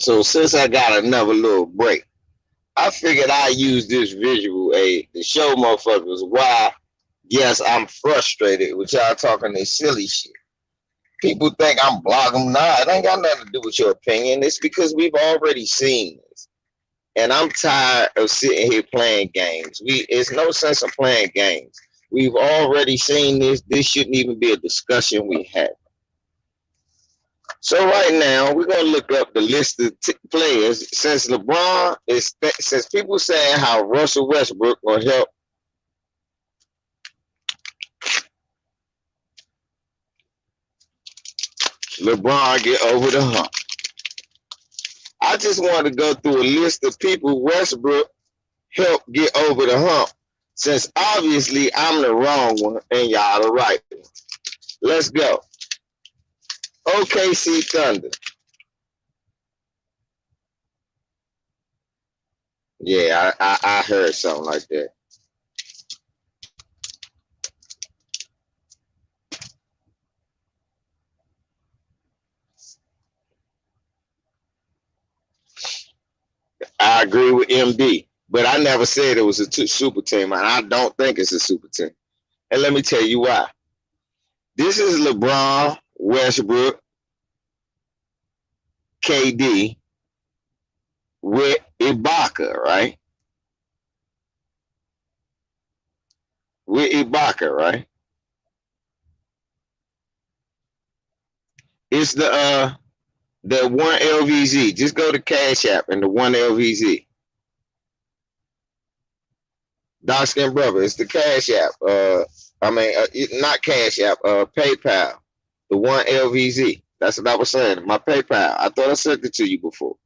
So since I got another little break, I figured I'd use this visual aid to show motherfuckers why, yes, I'm frustrated with y'all talking this silly shit. People think I'm blogging. Nah, it ain't got nothing to do with your opinion. It's because we've already seen this. And I'm tired of sitting here playing games. It's no sense of playing games. We've already seen this. This shouldn't even be a discussion we have. So right now we're gonna look up the list of players since LeBron is since people saying how Russell Westbrook will help LeBron get over the hump. I just want to go through a list of people Westbrook helped get over the hump, since obviously I'm the wrong one and y'all the right one. Let's go. OKC Thunder. Yeah, I heard something like that. I agree with MD, but I never said it was a super team, and I don't think it's a super team. And let me tell you why. This is LeBron, Westbrook, KD with Ibaka, right? With Ibaka, right? It's the one LVZ. Just go to Cash App and the one LVZ. Dark Skin Brother. It's the Cash App. Not Cash App. PayPal. The one LVZ. That's what I was saying. My PayPal. I thought I sent it to you before.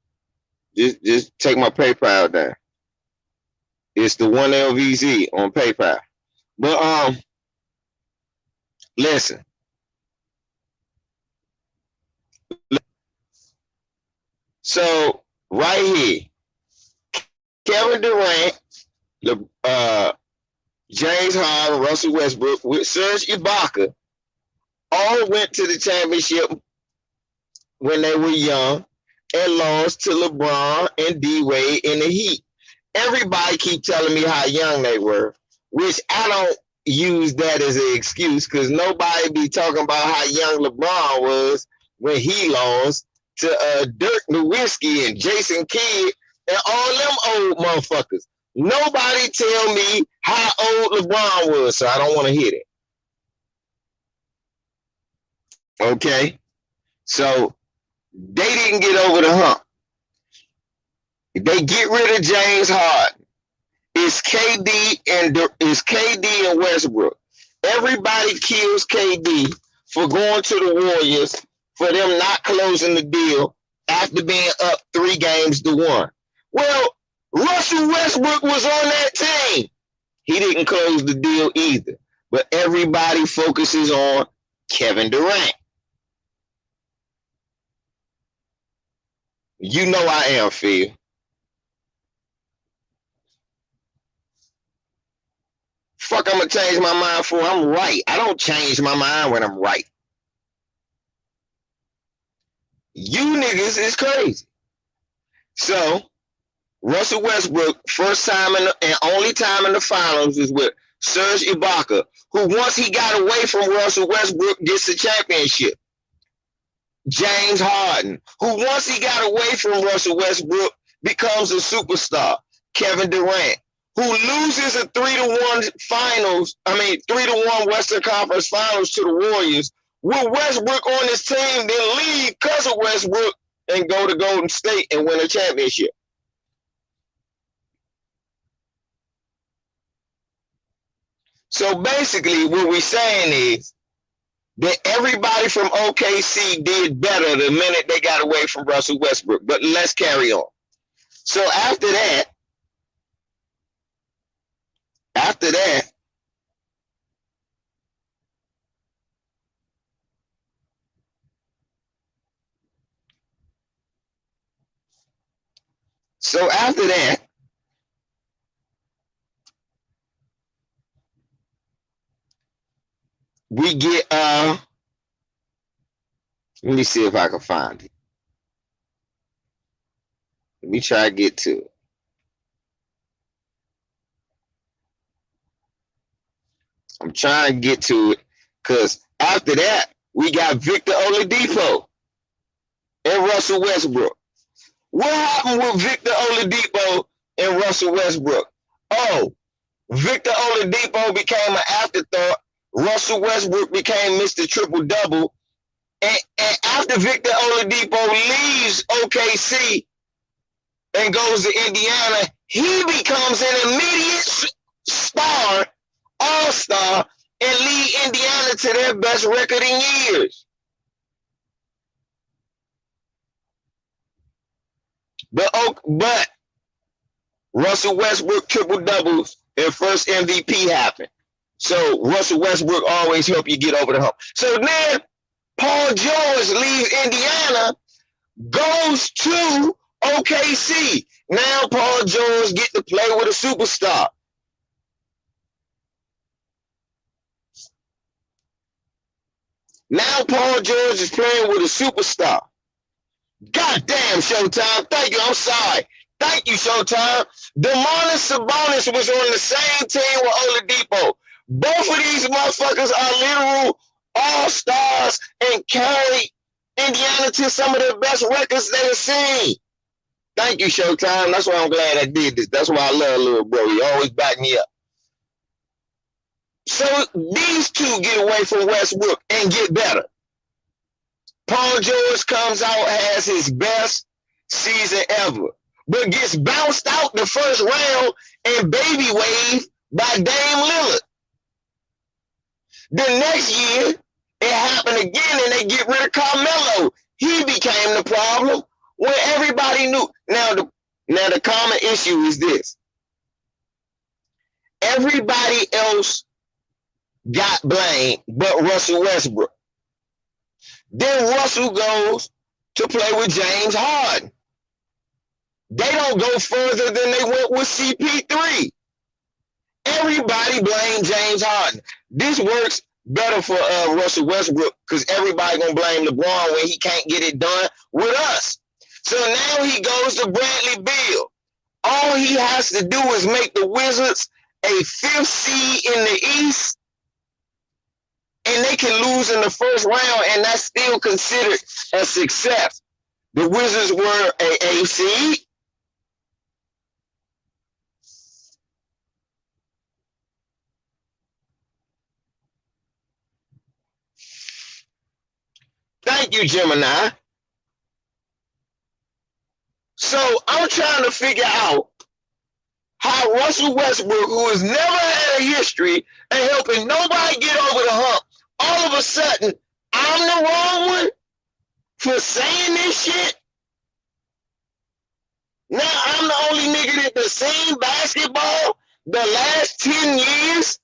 Just take my PayPal down. It's the one LVZ on PayPal. But listen. So right here, Kevin Durant, James Harden, Russell Westbrook, with Serge Ibaka, all went to the championship when they were young and lost to LeBron and D Wade in the Heat. Everybody keep telling me how young they were, which I don't use that as an excuse because nobody be talking about how young LeBron was when he lost to Dirk Nowitzki and Jason Kidd and all them old motherfuckers. Nobody tell me how old LeBron was, so I don't want to hear it. Okay? So they didn't get over the hump. They get rid of James Harden. It's KD and Westbrook. Everybody kills KD for going to the Warriors for them not closing the deal after being up 3-1. Well, Russell Westbrook was on that team. He didn't close the deal either. But everybody focuses on Kevin Durant. You know I am, Phil. Fuck, I'm gonna change my mind for I'm right. I don't change my mind when I'm right. You niggas is crazy. So Russell Westbrook, first time and only time in the finals is with Serge Ibaka, who once he got away from Russell Westbrook gets the championship. James Harden, who once he got away from Russell Westbrook becomes a superstar. Kevin Durant, who loses a 3-1 Western Conference Finals to the Warriors with Westbrook on his team, then leave because of Westbrook and go to Golden State and win a championship. So basically, what we're saying is that everybody from OKC did better the minute they got away from Russell Westbrook. But let's carry on. So after that, so after that, we get let me see if I can find it. Let me try to get to it. I'm trying to get to it because after that, we got Victor Oladipo and Russell Westbrook. What happened with Victor Oladipo and Russell Westbrook? Oh, Victor Oladipo became an afterthought. Russell Westbrook became Mr. Triple Double. And after Victor Oladipo leaves OKC and goes to Indiana, he becomes an immediate star, all-star, and lead Indiana to their best record in years. But Russell Westbrook triple doubles and first MVP happened. So Russell Westbrook always help you get over the hump. So then Paul George leaves Indiana, goes to OKC. Now Paul George get to play with a superstar. Now Paul George is playing with a superstar. Goddamn, Showtime. Thank you. I'm sorry. Thank you, Showtime. Domantas Sabonis was on the same team with Oladipo. Both of these motherfuckers are literal all-stars and carry Indiana to some of the best records they've seen. Thank you, Showtime. That's why I'm glad I did this. That's why I love little bro. He always back me up. So these two get away from Westbrook and get better. Paul George comes out, has his best season ever, but gets bounced out the first round and baby waved by Dame Lillard. The next year, it happened again and they get rid of Carmelo. He became the problem when everybody knew. Now the common issue is this. Everybody else got blamed but Russell Westbrook. Then Russell goes to play with James Harden. They don't go further than they went with CP3. Everybody blame James Harden. This works better for Russell Westbrook because everybody gonna blame LeBron when he can't get it done with us. So now he goes to Bradley Beal. All he has to do is make the Wizards a 5th seed in the East, and they can lose in the first round, and that's still considered a success. The Wizards were a seed. Thank you, Gemini. So I'm trying to figure out how Russell Westbrook, who has never had a history and helping nobody get over the hump, all of a sudden, I'm the wrong one for saying this shit. Now I'm the only nigga that has seen basketball the last 10 years.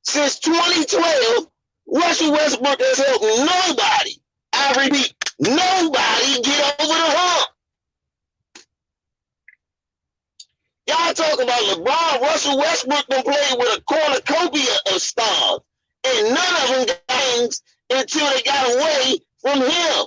Since 2012, Russell Westbrook has helped nobody, I repeat, nobody get over the hump. Y'all talk about LeBron. Russell Westbrook been playing with a cornucopia of stars, and none of them got things until they got away from him.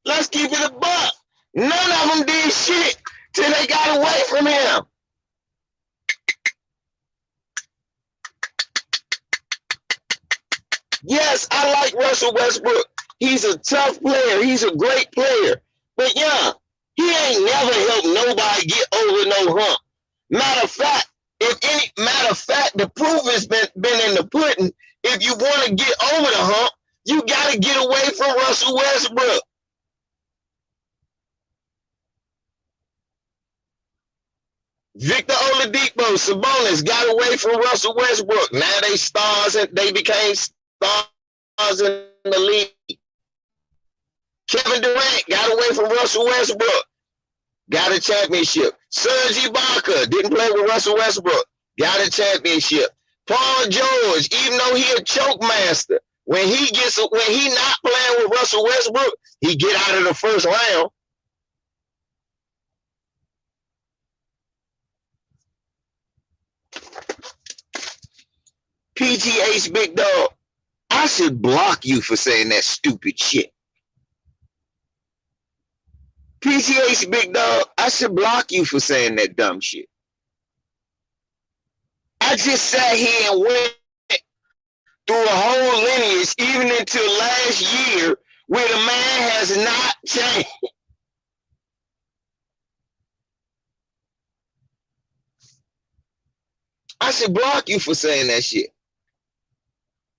Let's keep it a buck. None of them did shit till they got away from him. Yes, I like Russell Westbrook. He's a tough player. He's a great player. But yeah, he ain't never helped nobody get over no hump. Matter of fact, the proof has been in the pudding. If you want to get over the hump, you got to get away from Russell Westbrook. Victor Oladipo, Sabonis got away from Russell Westbrook. Now they stars and they became stars in the league. Kevin Durant got away from Russell Westbrook. Got a championship. Serge Ibaka didn't play with Russell Westbrook. Got a championship. Paul George, even though he a choke master, when he not playing with Russell Westbrook, he get out of the first round. PGH Big Dog, I should block you for saying that stupid shit. PGH Big Dog, I should block you for saying that dumb shit. I just sat here and went through a whole lineage, even until last year, where the man has not changed. I should block you for saying that shit.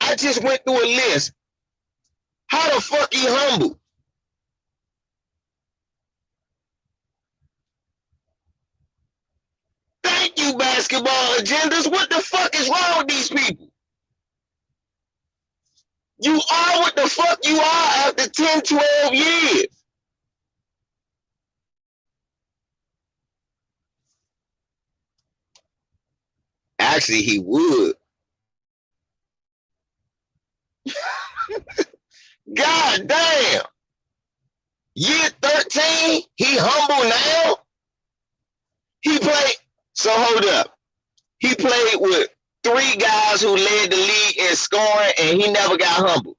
I just went through a list. How the fuck he humble? Thank you, basketball agendas. What the fuck is wrong with these people? You are what the fuck you are after 10, 12 years. Actually, he would. God damn. Year 13, he humble now? He played, so hold up. He played with 3 guys who led the league in scoring, and he never got humbled.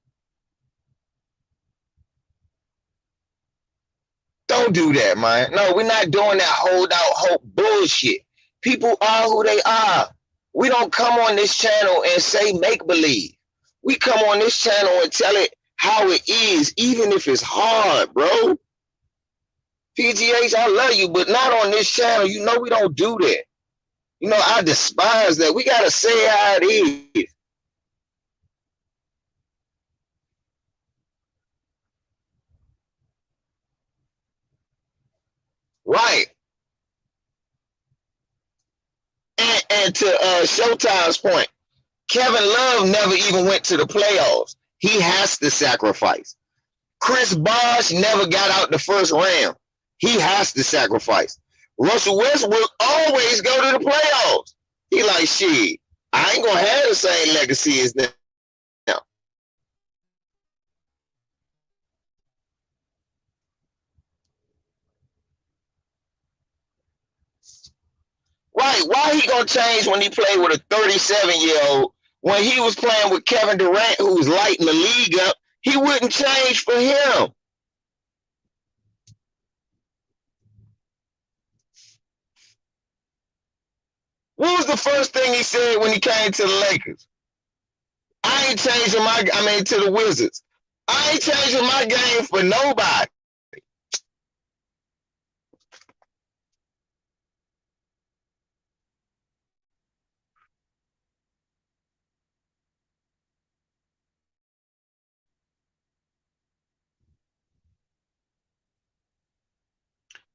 Don't do that, man. No, we're not doing that hold out hope bullshit. People are who they are. We don't come on this channel and say make believe. We come on this channel and tell it how it is, even if it's hard, bro. PGH, I love you, but not on this channel. You know we don't do that. You know, I despise that. We got to say how it is. Right. And to Showtime's point, Kevin Love never even went to the playoffs. He has to sacrifice. Chris Bosh never got out the first round. He has to sacrifice. Russell Westbrook always go to the playoffs. He like, shit, I ain't going to have the same legacy as them. Right. Why he going to change when he played with a 37-year-old? When he was playing with Kevin Durant, who was lighting the league up, he wouldn't change for him. What was the first thing he said when he came to the Lakers? I ain't changing to the Wizards. I ain't changing my game for nobody.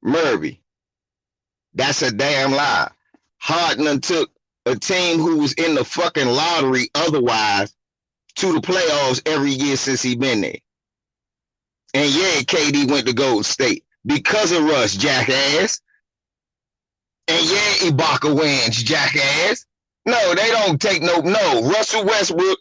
Murray, that's a damn lie. Harden took a team who was in the fucking lottery otherwise to the playoffs every year since he been there. And yeah, KD went to Golden State because of Russ, jackass. And yeah, Ibaka wins, jackass. No, they don't take no. Russell Westbrook.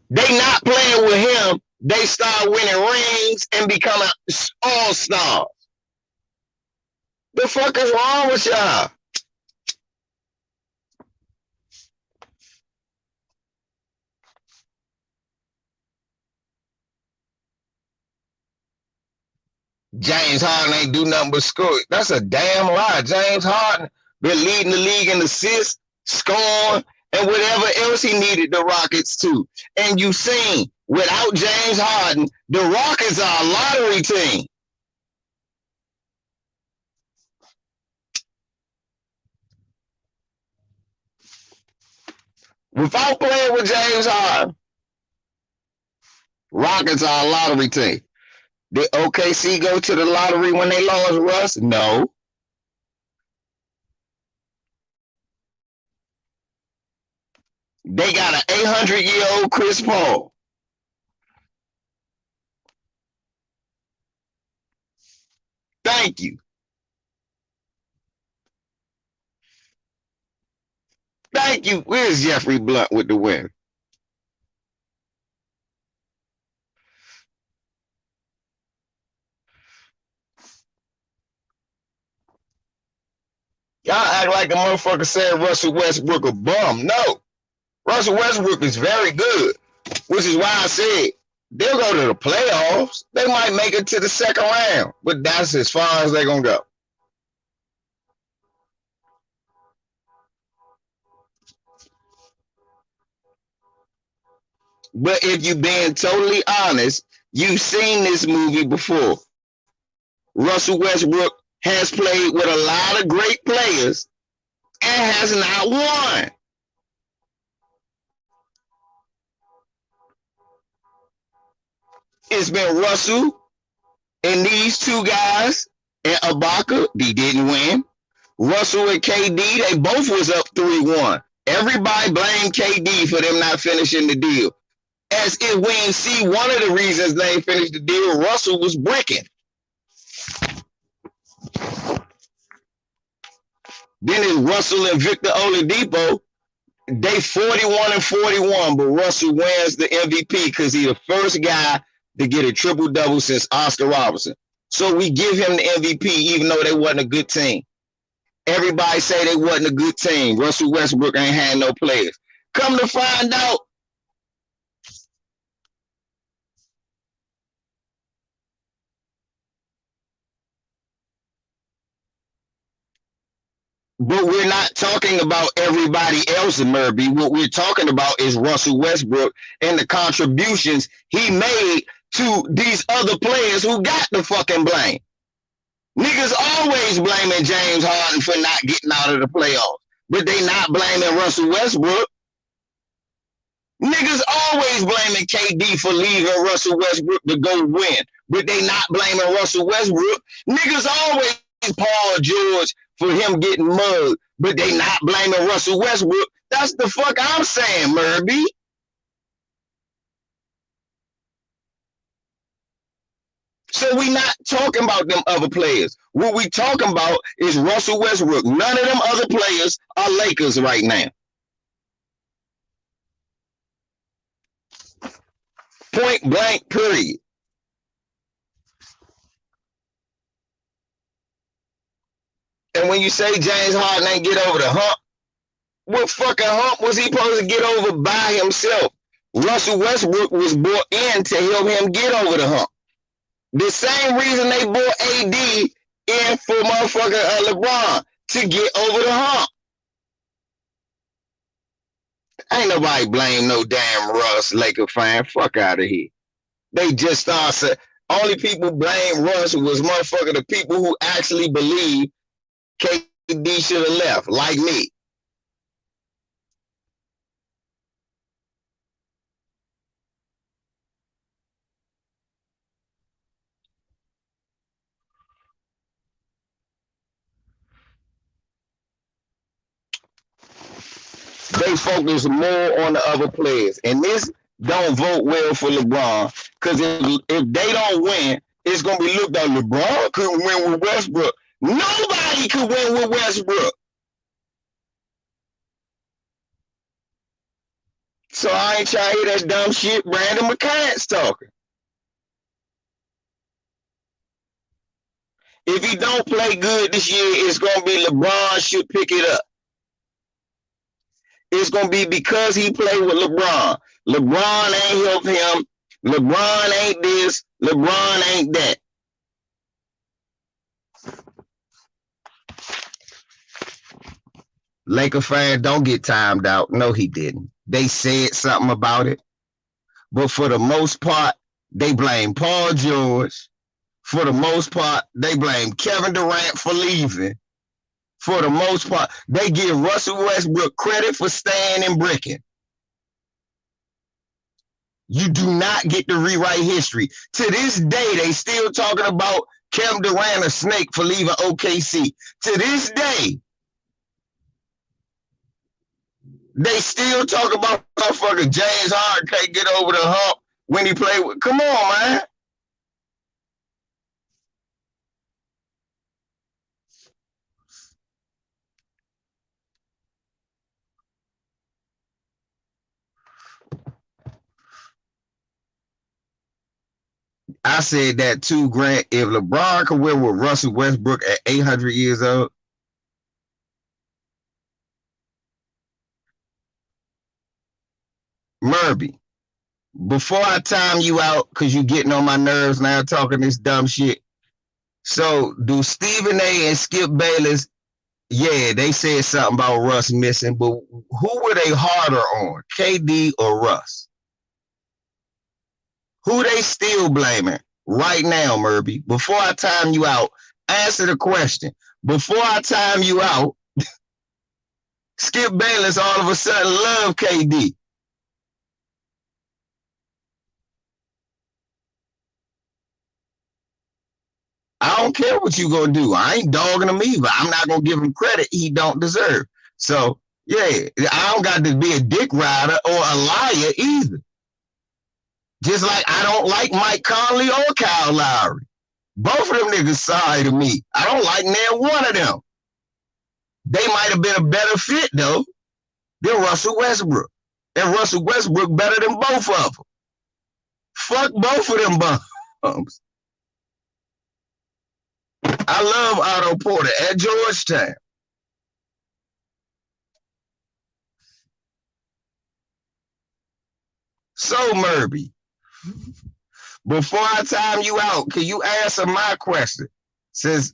They not playing with him. They start winning rings and becoming all stars. The fuck is wrong with y'all? James Harden ain't do nothing but score. That's a damn lie. James Harden been leading the league in assists, scoring, and whatever else he needed the Rockets to. And you seen, without James Harden, the Rockets are a lottery team. Without playing with James Harden, Rockets are a lottery team. Did OKC go to the lottery when they lost Russ? No. They got an 800-year-old Chris Paul. Thank you. think you, where's Jeffrey Blunt with the win? Y'all act like the motherfucker said Russell Westbrook a bum. No, Russell Westbrook is very good, which is why I said they'll go to the playoffs. They might make it to the second round, but that's as far as they're gonna go. But if you're being totally honest, you've seen this movie before. Russell Westbrook has played with a lot of great players and has not won. It's been Russell and these two guys and Ibaka. They didn't win. Russell and KD, they both was up 3-1. Everybody blamed KD for them not finishing the deal. As if we ain't see one of the reasons they ain't finished the deal, Russell was bricking. Then it's Russell and Victor Oladipo. They 41-41, but Russell wins the MVP because he's the first guy to get a triple-double since Oscar Robertson. So we give him the MVP even though they wasn't a good team. Everybody say they wasn't a good team. Russell Westbrook ain't had no players. Come to find out, but we're not talking about everybody else in Murby. What we're talking about is Russell Westbrook and the contributions he made to these other players who got the fucking blame. Niggas always blaming James Harden for not getting out of the playoffs, but they not blaming Russell Westbrook. Niggas always blaming KD for leaving Russell Westbrook to go win, but they not blaming Russell Westbrook. Niggas always Paul George for him getting mugged, but they not blaming Russell Westbrook. That's the fuck I'm saying, Murby. So we not talking about them other players. What we talking about is Russell Westbrook. None of them other players are Lakers right now. Point blank, period. And when you say James Harden ain't get over the hump, what fucking hump was he supposed to get over by himself? Russell Westbrook was brought in to help him get over the hump. The same reason they brought AD in for motherfucking LeBron to get over the hump. Ain't nobody blame no damn Russ Laker fan. Fuck out of here. They just start saying only people blame Russ was motherfucker the people who actually believe KD should have left, like me. They focus more on the other players. And this don't vote well for LeBron. Because if they don't win, it's going to be looked at LeBron couldn't win with Westbrook. Nobody could win with Westbrook. So I ain't trying to hear that dumb shit Brandon McCants talking. If he don't play good this year, it's going to be LeBron should pick it up. It's going to be because he played with LeBron. LeBron ain't helped him. LeBron ain't this. LeBron ain't that. Laker fans don't get timed out. No, he didn't. They said something about it. But for the most part, they blame Paul George. For the most part, they blame Kevin Durant for leaving. For the most part, they give Russell Westbrook credit for staying and bricking. You do not get to rewrite history. To this day, they still talking about Kevin Durant a snake for leaving OKC. To this day, they still talk about motherfucker James Harden can't get over the hump when he played with. Come on, man. I said that too, Grant. If LeBron could win with Russell Westbrook at 800 years old, Murby, before I time you out, because you getting on my nerves now talking this dumb shit. So, do Stephen A. and Skip Bayless, yeah, they said something about Russ missing, but who were they harder on, KD or Russ? Who they still blaming right now, Murby? Before I time you out, answer the question. Before I time you out, Skip Bayless all of a sudden love KD. I don't care what you gonna do. I ain't dogging him either. I'm not gonna give him credit he don't deserve. So yeah, I don't got to be a dick rider or a liar either. Just like I don't like Mike Conley or Kyle Lowry. Both of them niggas sorry to me. I don't like neither one of them. They might have been a better fit though than Russell Westbrook. And Russell Westbrook better than both of them. Fuck both of them bums. I love Otto Porter at Georgetown. So Murby, before I time you out, can you answer my question? Since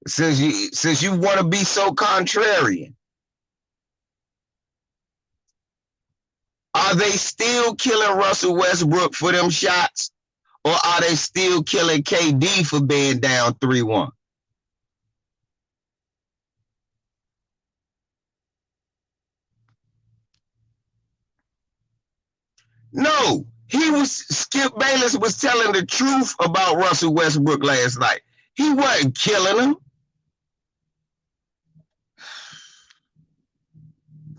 you want to be so contrarian, are they still killing Russell Westbrook for them shots, or are they still killing KD for being down 3-1? No, Skip Bayless was telling the truth about Russell Westbrook last night. He wasn't killing him.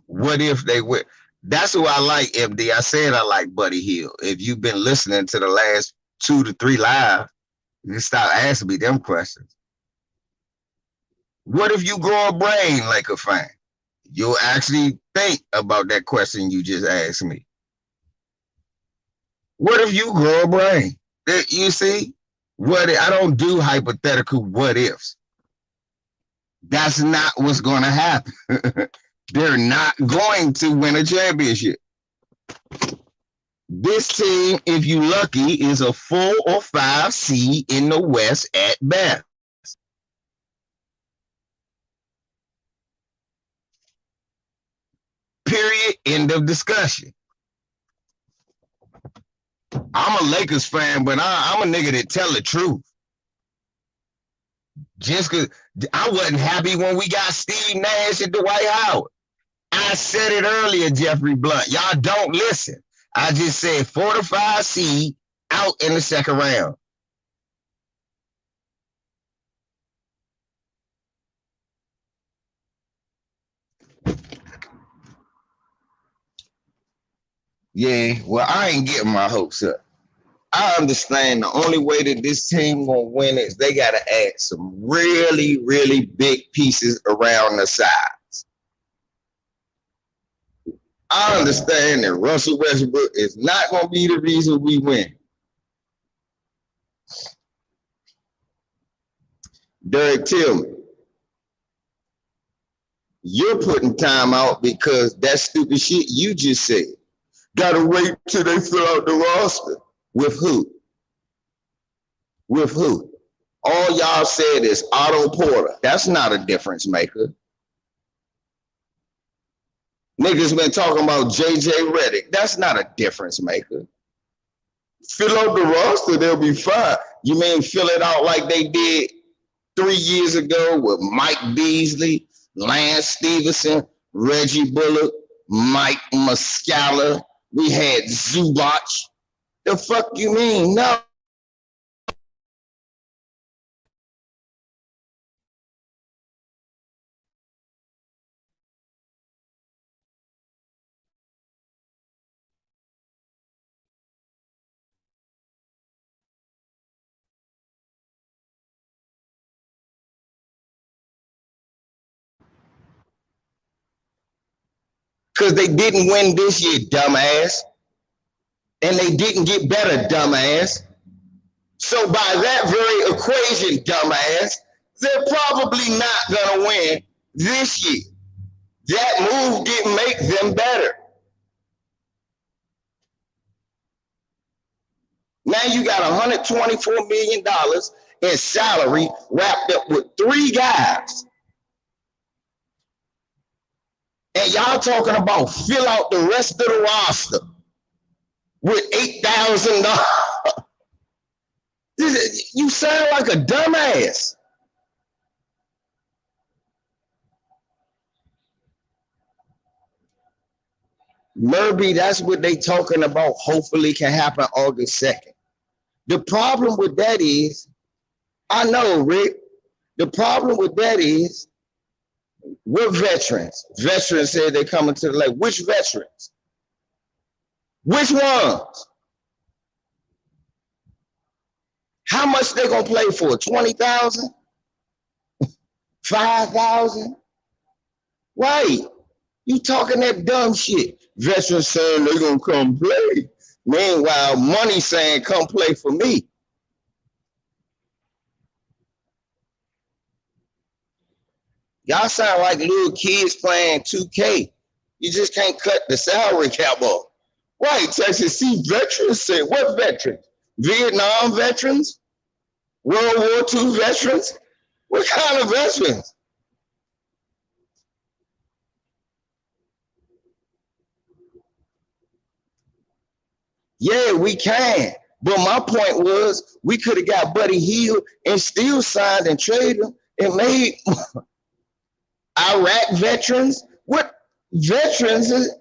What if they were? That's who I like, MD. I said I like Buddy Hield. If you've been listening to the last 2 to 3 live, you stop asking me them questions. What if you grow a brain like a fan? You'll actually think about that question you just asked me. What if you grow a brain? You see, I don't do hypothetical what ifs. That's not what's going to happen. They're not going to win a championship. This team, if you lucky, is a 4 or 5 seed in the West at best. Period. End of discussion. I'm a Lakers fan, but I'm a nigga that tell the truth. Just because I wasn't happy when we got Steve Nash and Dwight Howard. I said it earlier, Jeffrey Blunt. Y'all don't listen. I just said 4 to 5 seed out in the second round. Yeah, well, I ain't getting my hopes up. I understand the only way that this team gonna win is they gotta add some really, really big pieces around the sides. I understand that Russell Westbrook is not gonna be the reason we win. Derek Tillman, you're putting time out because that stupid shit you just said. Gotta wait till they fill out the roster. With who? With who? All y'all said is Otto Porter. That's not a difference maker. Niggas been talking about JJ Redick. That's not a difference maker. Fill out the roster, they'll be fine. You mean fill it out like they did 3 years ago with Mike Beasley, Lance Stevenson, Reggie Bullock, Mike Muscala. We had Zubac. The fuck you mean? No. Because they didn't win this year, dumbass. And they didn't get better, dumbass. So by that very equation, dumbass, they're probably not gonna win this year. That move didn't make them better. Now you got $124 million in salary wrapped up with 3 guys. And y'all talking about fill out the rest of the roster with $8,000. You sound like a dumbass. Murby, that's what they talking about. Hopefully can happen August 2nd. The problem with that is, I know, Rick, the problem with that is, we're veterans. Veterans said they're coming to the lake. Which veterans? Which ones? How much they gonna play for? 20,000? 5,000? Right. You talking that dumb shit. Veterans saying they're gonna come play. Meanwhile, money saying come play for me. Y'all sound like little kids playing 2K. You just can't cut the salary cap off. Right, Texas C veterans say, what veterans? Vietnam veterans? World War II veterans? What kind of veterans? Yeah, we can. But my point was, we could have got Buddy Hield and still signed and traded him and made Iraq veterans. What veterans is?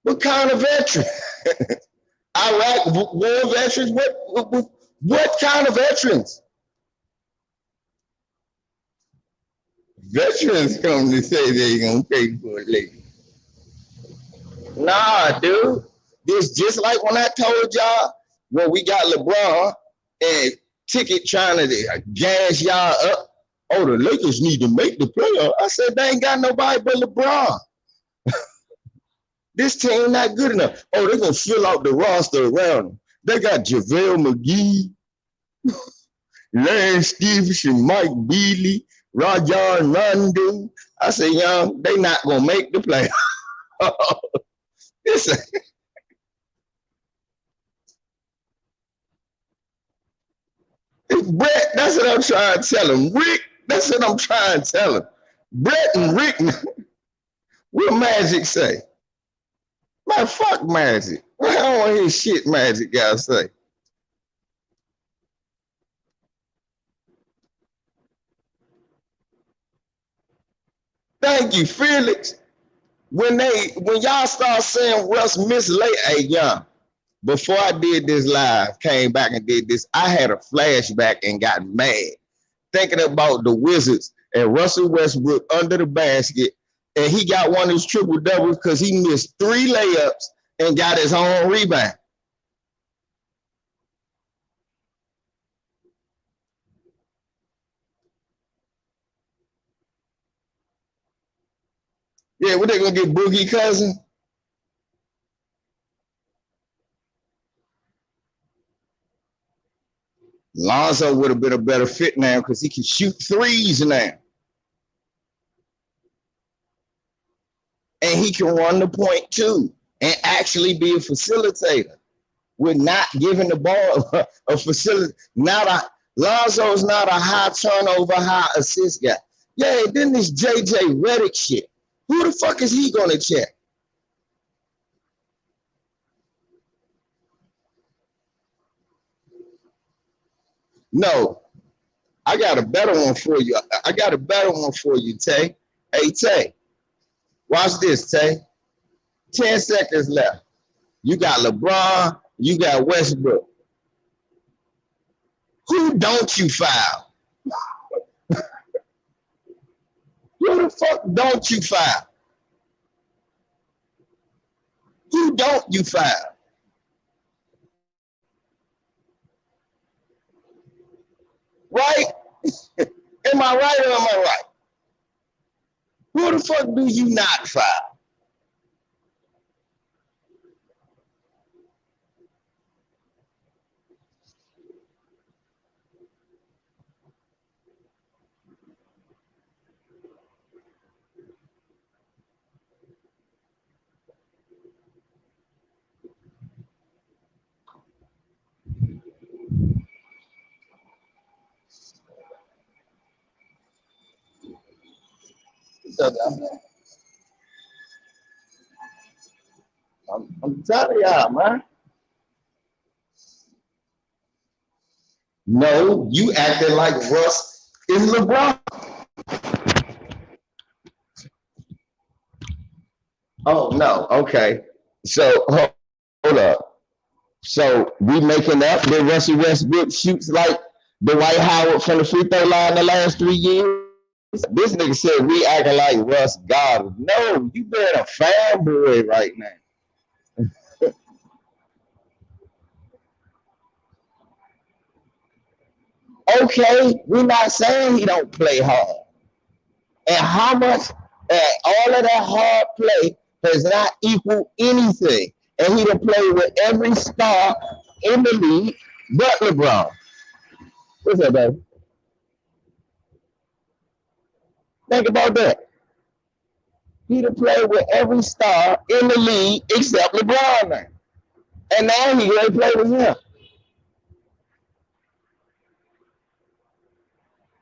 What kind of veteran? Iraq war veterans? What kind of veterans? Veterans come to say they're gonna pay for it later. Nah, dude. This just like when I told y'all when we got LeBron and Ticket trying to gas y'all up. Oh, the Lakers need to make the playoff. I said they ain't got nobody but LeBron. This team not good enough. Oh, they're gonna fill out the roster around them. They got JaVale McGee, Lance Stevenson, Mike Beasley, Rajon Rondo. I said, young, they not gonna make the playoff. Brett, that's what I'm trying to tell him. Rick, that's what I'm trying to tell him. Brett and Rick, what Magic say? Man, fuck Magic. I don't want to hear shit Magic gotta say. Thank you, Felix. When y'all start saying Russ mislay, hey, young, before I did this live, came back and did this, I had a flashback and got mad thinking about the Wizards and Russell Westbrook under the basket, and he got one of his triple doubles because he missed 3 layups and got his own rebound. Yeah, what they gonna get Boogie Cousin? Lonzo would have been a better fit now because he can shoot threes now. And he can run the point too and actually be a facilitator. We're not giving the ball a facility. Lonzo's not a high turnover, high assist guy. Yeah, then this JJ Redick shit. Who the fuck is he gonna check? No, I got a better one for you. I got a better one for you, Tay. Hey, Tay, watch this, Tay. 10 seconds left. You got LeBron, you got Westbrook. Who don't you foul? Who the fuck don't you foul? Who don't you foul? Right? Am I right or am I right? Who the fuck do you not foul? I'm telling y'all, man. No, you acting like Russ is LeBron. Oh no, okay. So hold up. So we making up that Russell Westbrook shoots like Dwight Howard from the free throw line the last 3 years? This nigga said we acting like Russ God. No, you being a fanboy right now. Okay, we're not saying he don't play hard. And how much all of that hard play has not equaled anything. And he done played with every star in the league but LeBron. What's that, baby? Think about that. He done played with every star in the league except LeBron now. And now he gonna play with him.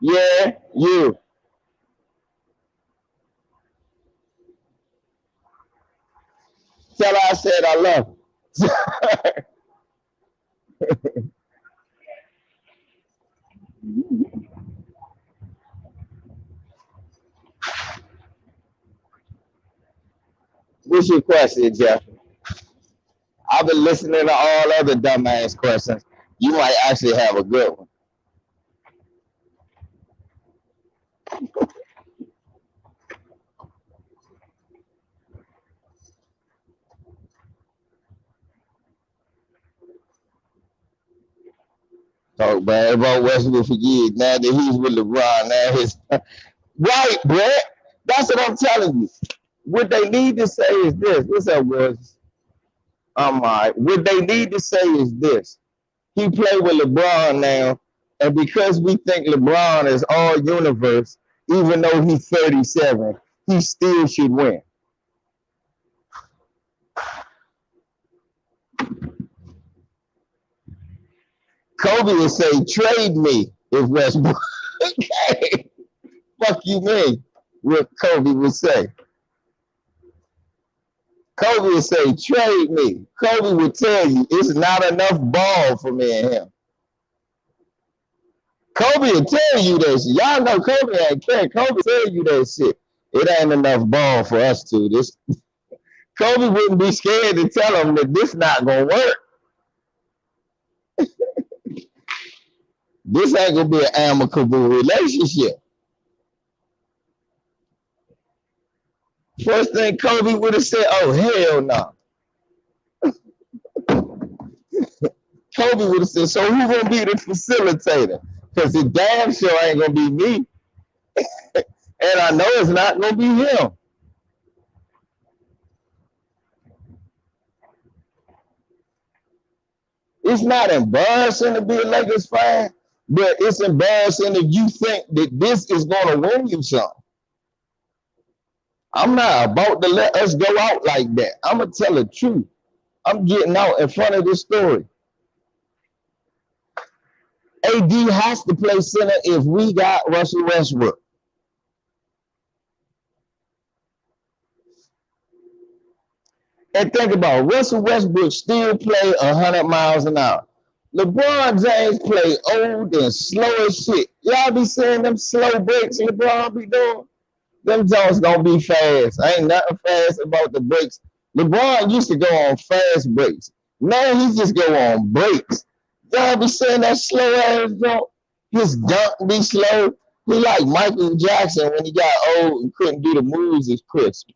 Yeah, you. Tell her I said I love her. What's your question, Jeff? I've been listening to all other dumbass questions. You might actually have a good one. Talk bad about Westbrook for years. Now that he's with LeBron, now his right, Brett. That's what I'm telling you. What they need to say is this. What's up, boys? All right. What they need to say is this. He played with LeBron now, and because we think LeBron is all universe, even though he's 37, he still should win. Kobe would say, "Trade me if Westbrook." Okay, fuck you, me. What Kobe would say. Kobe would say, "Trade me." Kobe would tell you, "It's not enough ball for me and him." Kobe will tell you that shit. Y'all know Kobe ain't care. Kobe tell you that shit. It ain't enough ball for us to. This Kobe wouldn't be scared to tell him that this not gonna work. This ain't gonna be an amicable relationship. First thing Kobe would have said, "Oh hell no." Kobe would have said, "So who gonna be the facilitator? Because the damn sure ain't gonna be me, and I know it's not gonna be him." It's not embarrassing to be a Lakers fan, but it's embarrassing if you think that this is gonna win you something. I'm not about to let us go out like that. I'm gonna tell the truth. I'm getting out in front of this story. AD has to play center if we got Russell Westbrook. And think about it, Russell Westbrook still play 100 miles an hour. LeBron James play old and slow as shit. Y'all be seeing them slow breaks LeBron be doing? Them Jones don't be fast. Ain't nothing fast about the breaks. LeBron used to go on fast breaks. Now he just go on breaks. Y'all be saying that slow ass jump. His dunk be slow. He like Michael Jackson when he got old and couldn't do the moves as crisp.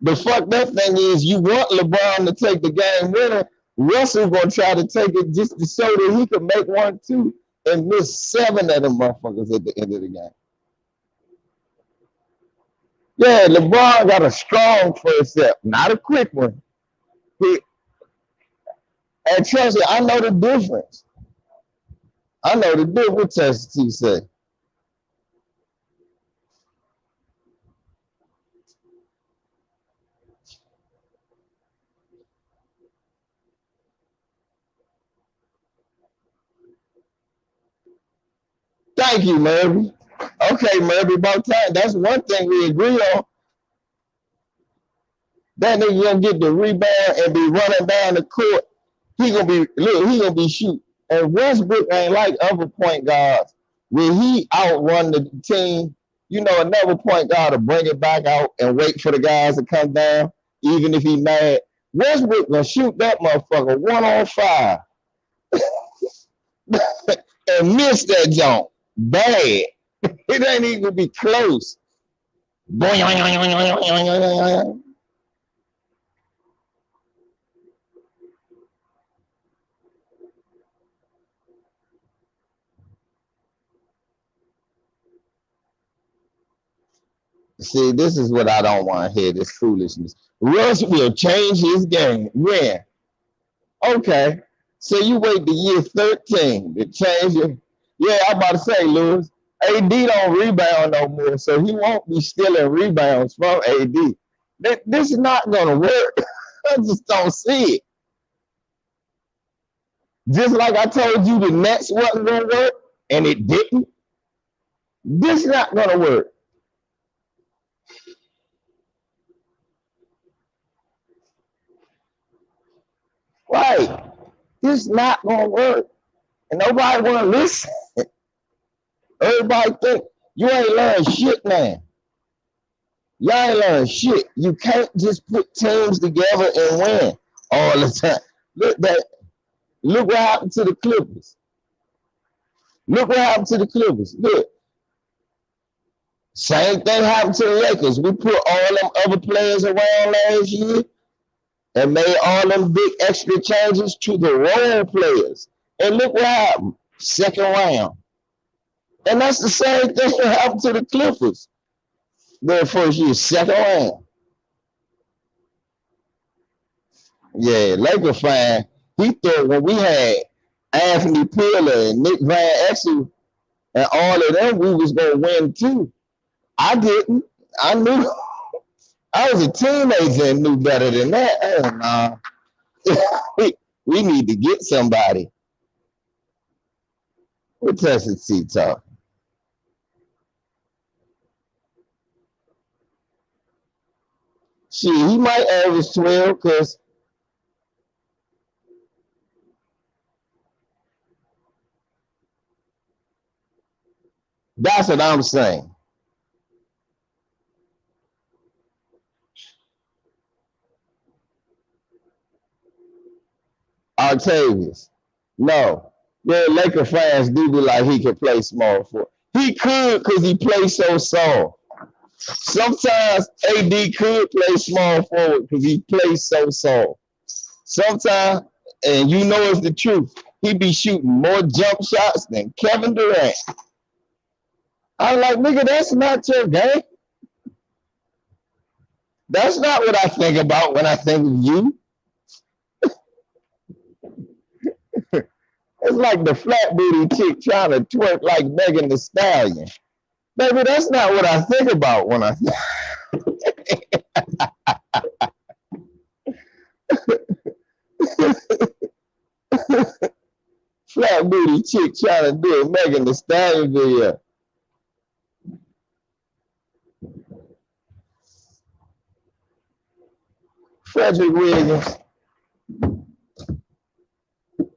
The fucked up thing is you want LeBron to take the game winner. Russell gonna try to take it just to show that he could make one too and miss 7 of them motherfuckers at the end of the game. Yeah, LeBron got a strong first step, not a quick one. He, and trust me, I know the difference. I know the difference. What Test T say? Thank you, Murphy. Okay, Murphy, about time. That's one thing we agree on. That nigga gonna get the rebound and be running down the court. He gonna be look. He gonna be shooting. And Westbrook ain't like other point guards where he outrun the team. You know, another point guard to bring it back out and wait for the guys to come down, even if he mad. Westbrook gonna shoot that motherfucker 1-on-5 and miss that jump bad. It ain't even gonna be close. See, this is what I don't want to hear, this foolishness. Russ will change his game. When? Okay. So you wait the year 13 to change it. Yeah, I'm about to say, Lewis, AD don't rebound no more, so he won't be stealing rebounds from AD. This is not going to work. I just don't see it. Just like I told you the Nets wasn't going to work, and it didn't. This is not going to work. Right. This is not going to work. And nobody want to listen. Everybody think you ain't learned shit, man. You ain't learned shit. You can't just put teams together and win all the time. Look what happened to the Clippers. Look what happened to the Clippers. Look. Same thing happened to the Lakers. We put all them other players around last year and made all them big extra changes to the role players. And look what happened. Second round. And that's the same thing that happened to the Clippers. Their first year, second round. Yeah, Laker fan, he thought when we had Anthony Peeler and Nick Van Exel and all of them, we was going to win too. I didn't. I knew. I was a teenager and knew better than that. Oh, nah. we need to get somebody. We're testing C-Talk. Shit, he might average 12 because that's what I'm saying. Octavius. No. Yeah, Laker fans do be like he could play small for. He could because he plays so soft. Sometimes AD could play small forward because he plays so soft. Sometimes, and you know it's the truth, he be shooting more jump shots than Kevin Durant. I'm like, nigga, that's not your game. That's not what I think about when I think of you. It's like the flat booty chick trying to twerk like Megan Thee Stallion. Baby, that's not what I think about when I flat booty chick trying to do a Megan Thee Stallion video. Frederick Williams.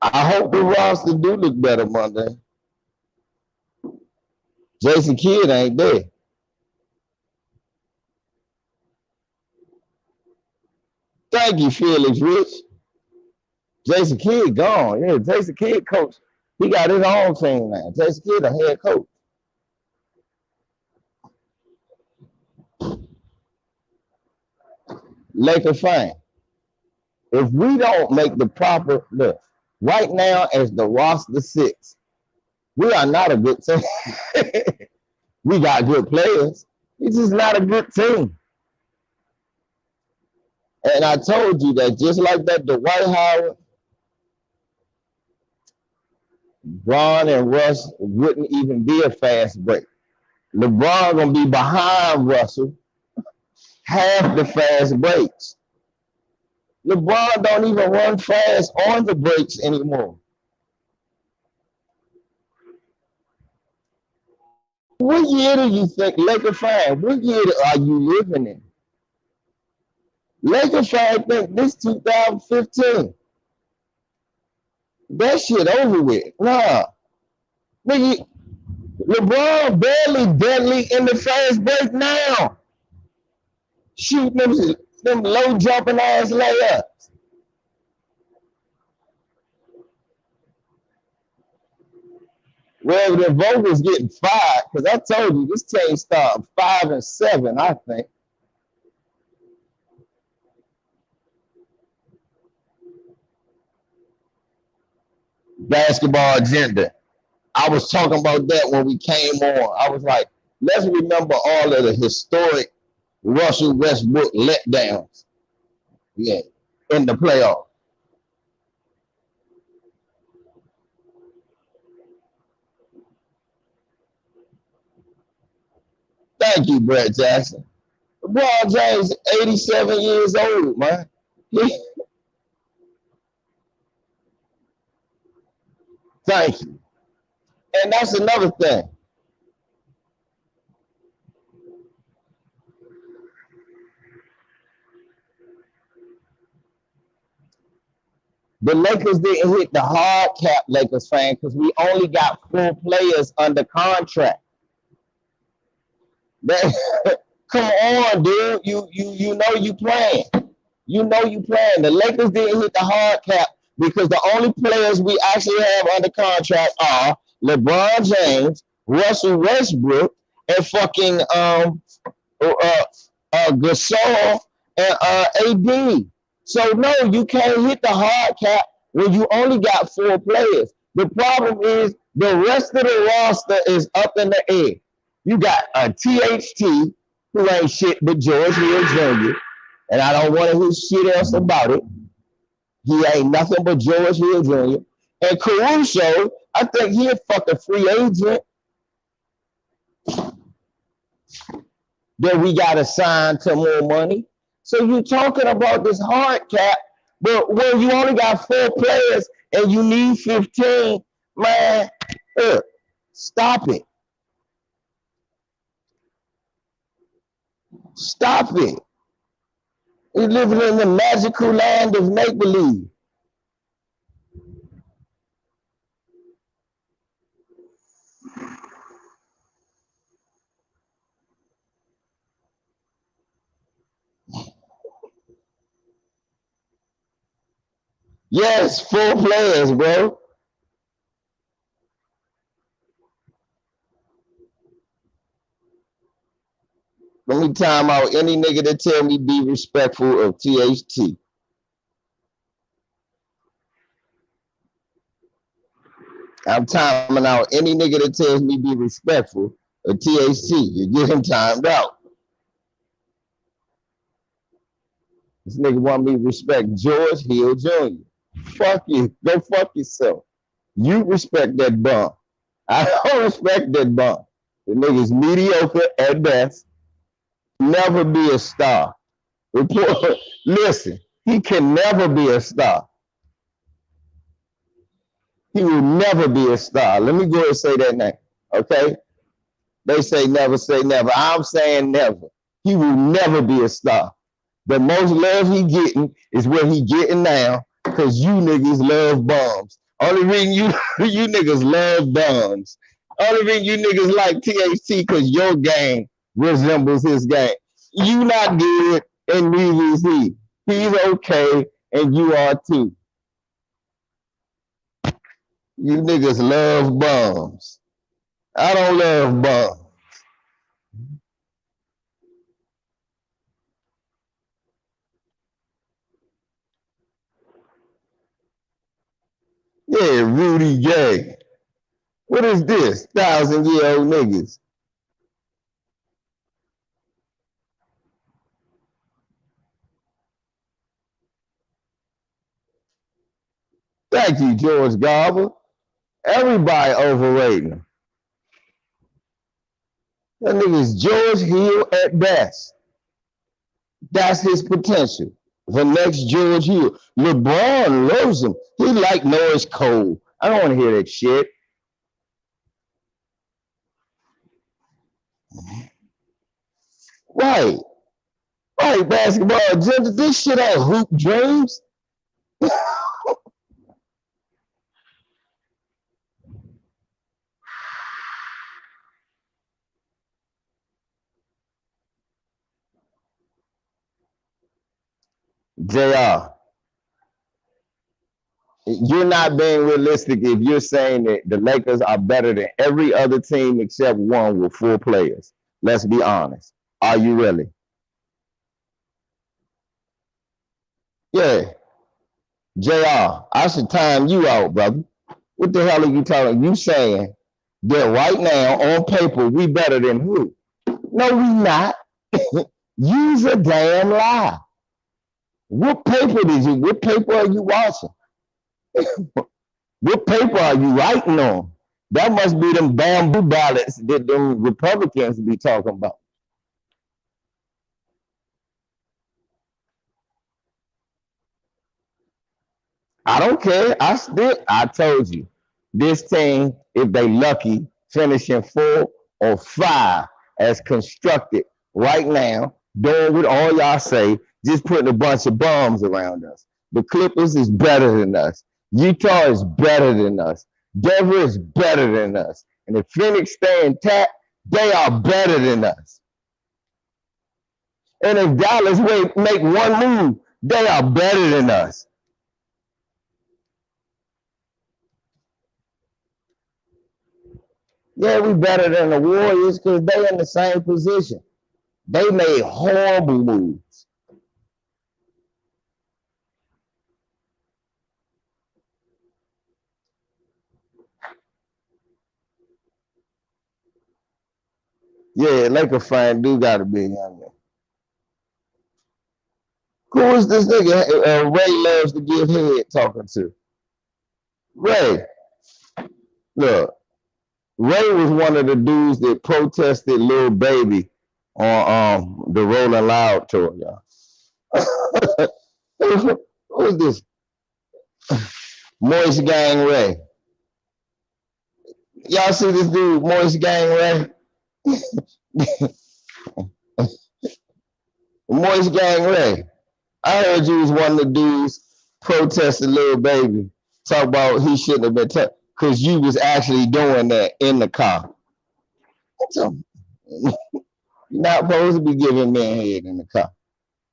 I hope the roster do look better Monday. Jason Kidd ain't there. Thank you, Felix Rich. Jason Kidd gone. Yeah, Jason Kidd coach. He got his own team now. Jason Kidd a head coach. Laker fan. If we don't make the proper look, right now as the roster sits, we are not a good team. We got good players. It's just not a good team. And I told you that just like that, Dwight Howard, Bron and Russ wouldn't even be a fast break. LeBron gonna be behind Russell half the fast breaks. LeBron don't even run fast on the breaks anymore. What year do you think, Laker fan, what year are you living in? Laker fan think this 2015. That shit over with. Nah. Nigga, LeBron barely deadly in the fast break now. Shooting them low jumping ass layups. Well, the Vogel's getting fired because I told you this team started 5-7, I think. Basketball agenda. I was talking about that when we came on. I was like, let's remember all of the historic Russell Westbrook letdowns. Yeah, in the playoff. Thank you, Brett Jackson. LeBron James, 87 years old, man. Thank you. And that's another thing. The Lakers didn't hit the hard cap, Lakers fan, because we only got 4 players under contract. That, come on, dude. You know you playing. You know you playing. The Lakers didn't hit the hard cap because the only players we actually have under contract are LeBron James, Russell Westbrook, and fucking Gasol and AD. So no, you can't hit the hard cap when you only got 4 players. The problem is the rest of the roster is up in the air. You got a THT who ain't shit but George Hill Jr. And I don't want to hear shit else about it. He ain't nothing but George Hill Jr. And Caruso, I think he a fucking free agent that we got to sign to more money. So you talking about this hard cap, but when you only got 4 players and you need 15, man, stop it. Stop it. We're living in the magical land of make-believe. Yes, 4 players, bro. Let me time out any nigga that tell me be respectful of THT. I'm timing out any nigga that tells me be respectful of THT. You get him timed out. This nigga want me to respect George Hill Jr. Fuck you. Go fuck yourself. You respect that bum. I don't respect that bum. The nigga's mediocre at best. Never be a star. Listen, he can never be a star. He will never be a star. Let me go ahead and say that name. Okay? They say never say never. I'm saying never. He will never be a star. The most love he getting is what he getting now because you niggas love bums. Only reason you niggas love bums. Only reason you niggas like THT because your game resembles his game. You not good and neither is he. He's okay and you are too. You niggas love bums. I don't love bums. Yeah, Rudy Gay. What is this? 1,000-year-old niggas. Thank you, George Garber. Everybody overrating him. That nigga's George Hill at best. That's his potential. The next George Hill. LeBron loves him. He like Norris Cole. I don't want to hear that shit. Right, right, basketball. This shit ain't hoop dreams. JR, you're not being realistic if you're saying that the Lakers are better than every other team except one with 4 players. Let's be honest. Are you really? Yeah. JR, I should time you out, brother. What the hell are you talking? You saying that right now on paper we better than who? No, we not. Use a damn lie. What paper did you? What paper are you watching? What paper are you writing on? That must be them bamboo ballots that them Republicans be talking about. I don't care. I told you, this team, if they lucky, finishing 4 or 5 as constructed right now, doing what all y'all say, just putting a bunch of bombs around us. The Clippers is better than us. Utah is better than us. Denver is better than us. And if Phoenix stay intact, they are better than us. And if Dallas make one move, they are better than us. Yeah, we better than the Warriors because they in the same position. They made horrible moves. Yeah, Laker fan do gotta be young man. Who is this nigga Ray loves to give head talking to? Ray, look, Ray was one of the dudes that protested Lil Baby on the Rolling Loud tour, y'all. Who's this? Moist Gang Ray. Y'all see this dude, Moist Gang Ray? Moist Gang Ray. I heard you was one of the dudes protesting Lil Baby. Talk about he shouldn't have been because you was actually doing that in the car. So, you're not supposed to be giving men head in the car.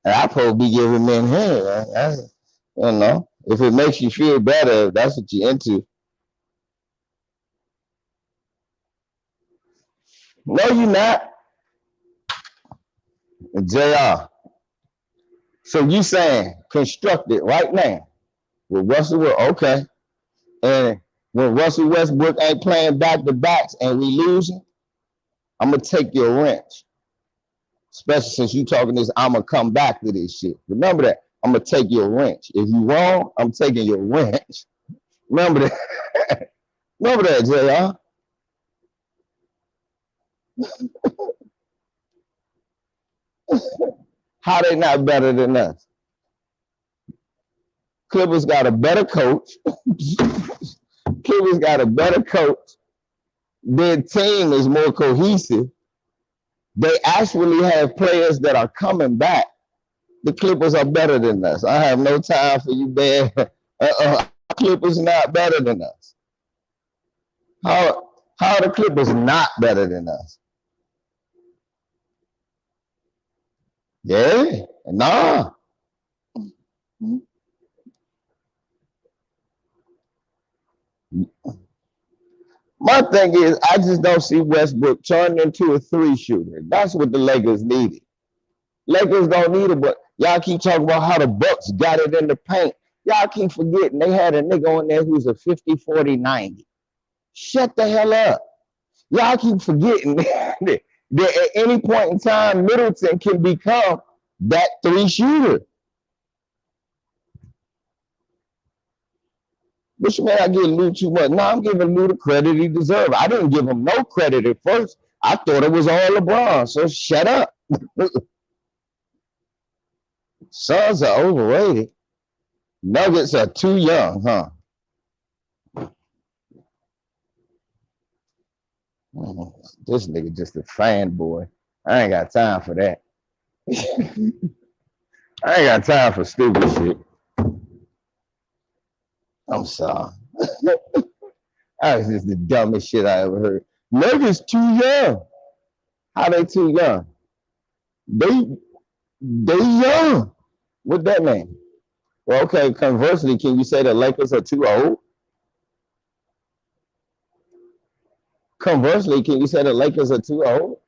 And I supposed to be giving men head. Right? You know, if it makes you feel better, if that's what you're into. No, you're not. JR. So you saying construct it right now with Russell Wilson, okay. And when Russell Westbrook ain't playing back to backs and we losing, I'm gonna take your wrench. Especially since you talking this, I'm gonna come back to this shit. Remember that. I'm gonna take your wrench. If you wrong, I'm taking your wrench. Remember that. Remember that, JR. How they not better than us? Clippers got a better coach. Clippers got a better coach. Their team is more cohesive. They actually have players that are coming back. The Clippers are better than us. I have no time for you, man. Clippers not better than us. How are the Clippers not better than us? Yeah, nah. My thing is, I just don't see Westbrook turning into a 3 shooter. That's what the Lakers needed. Lakers don't need it, but y'all keep talking about how the Bucks got it in the paint. Y'all keep forgetting they had a nigga on there who's a 50, 40, 90. Shut the hell up. Y'all keep forgetting that at any point in time, Middleton can become that 3 shooter. Which man, I give Lou too much. No, I'm giving Lou the credit he deserves. I didn't give him no credit at first. I thought it was all LeBron. So shut up. Suns are overrated. Nuggets are too young, huh? This nigga just a fanboy. I ain't got time for that. I ain't got time for stupid shit. I'm sorry. That was just the dumbest shit I ever heard. Niggas too young. How they too young? They young. What that mean? Well, okay, conversely, can you say the Lakers are too old? Conversely, can you say the Lakers are too old?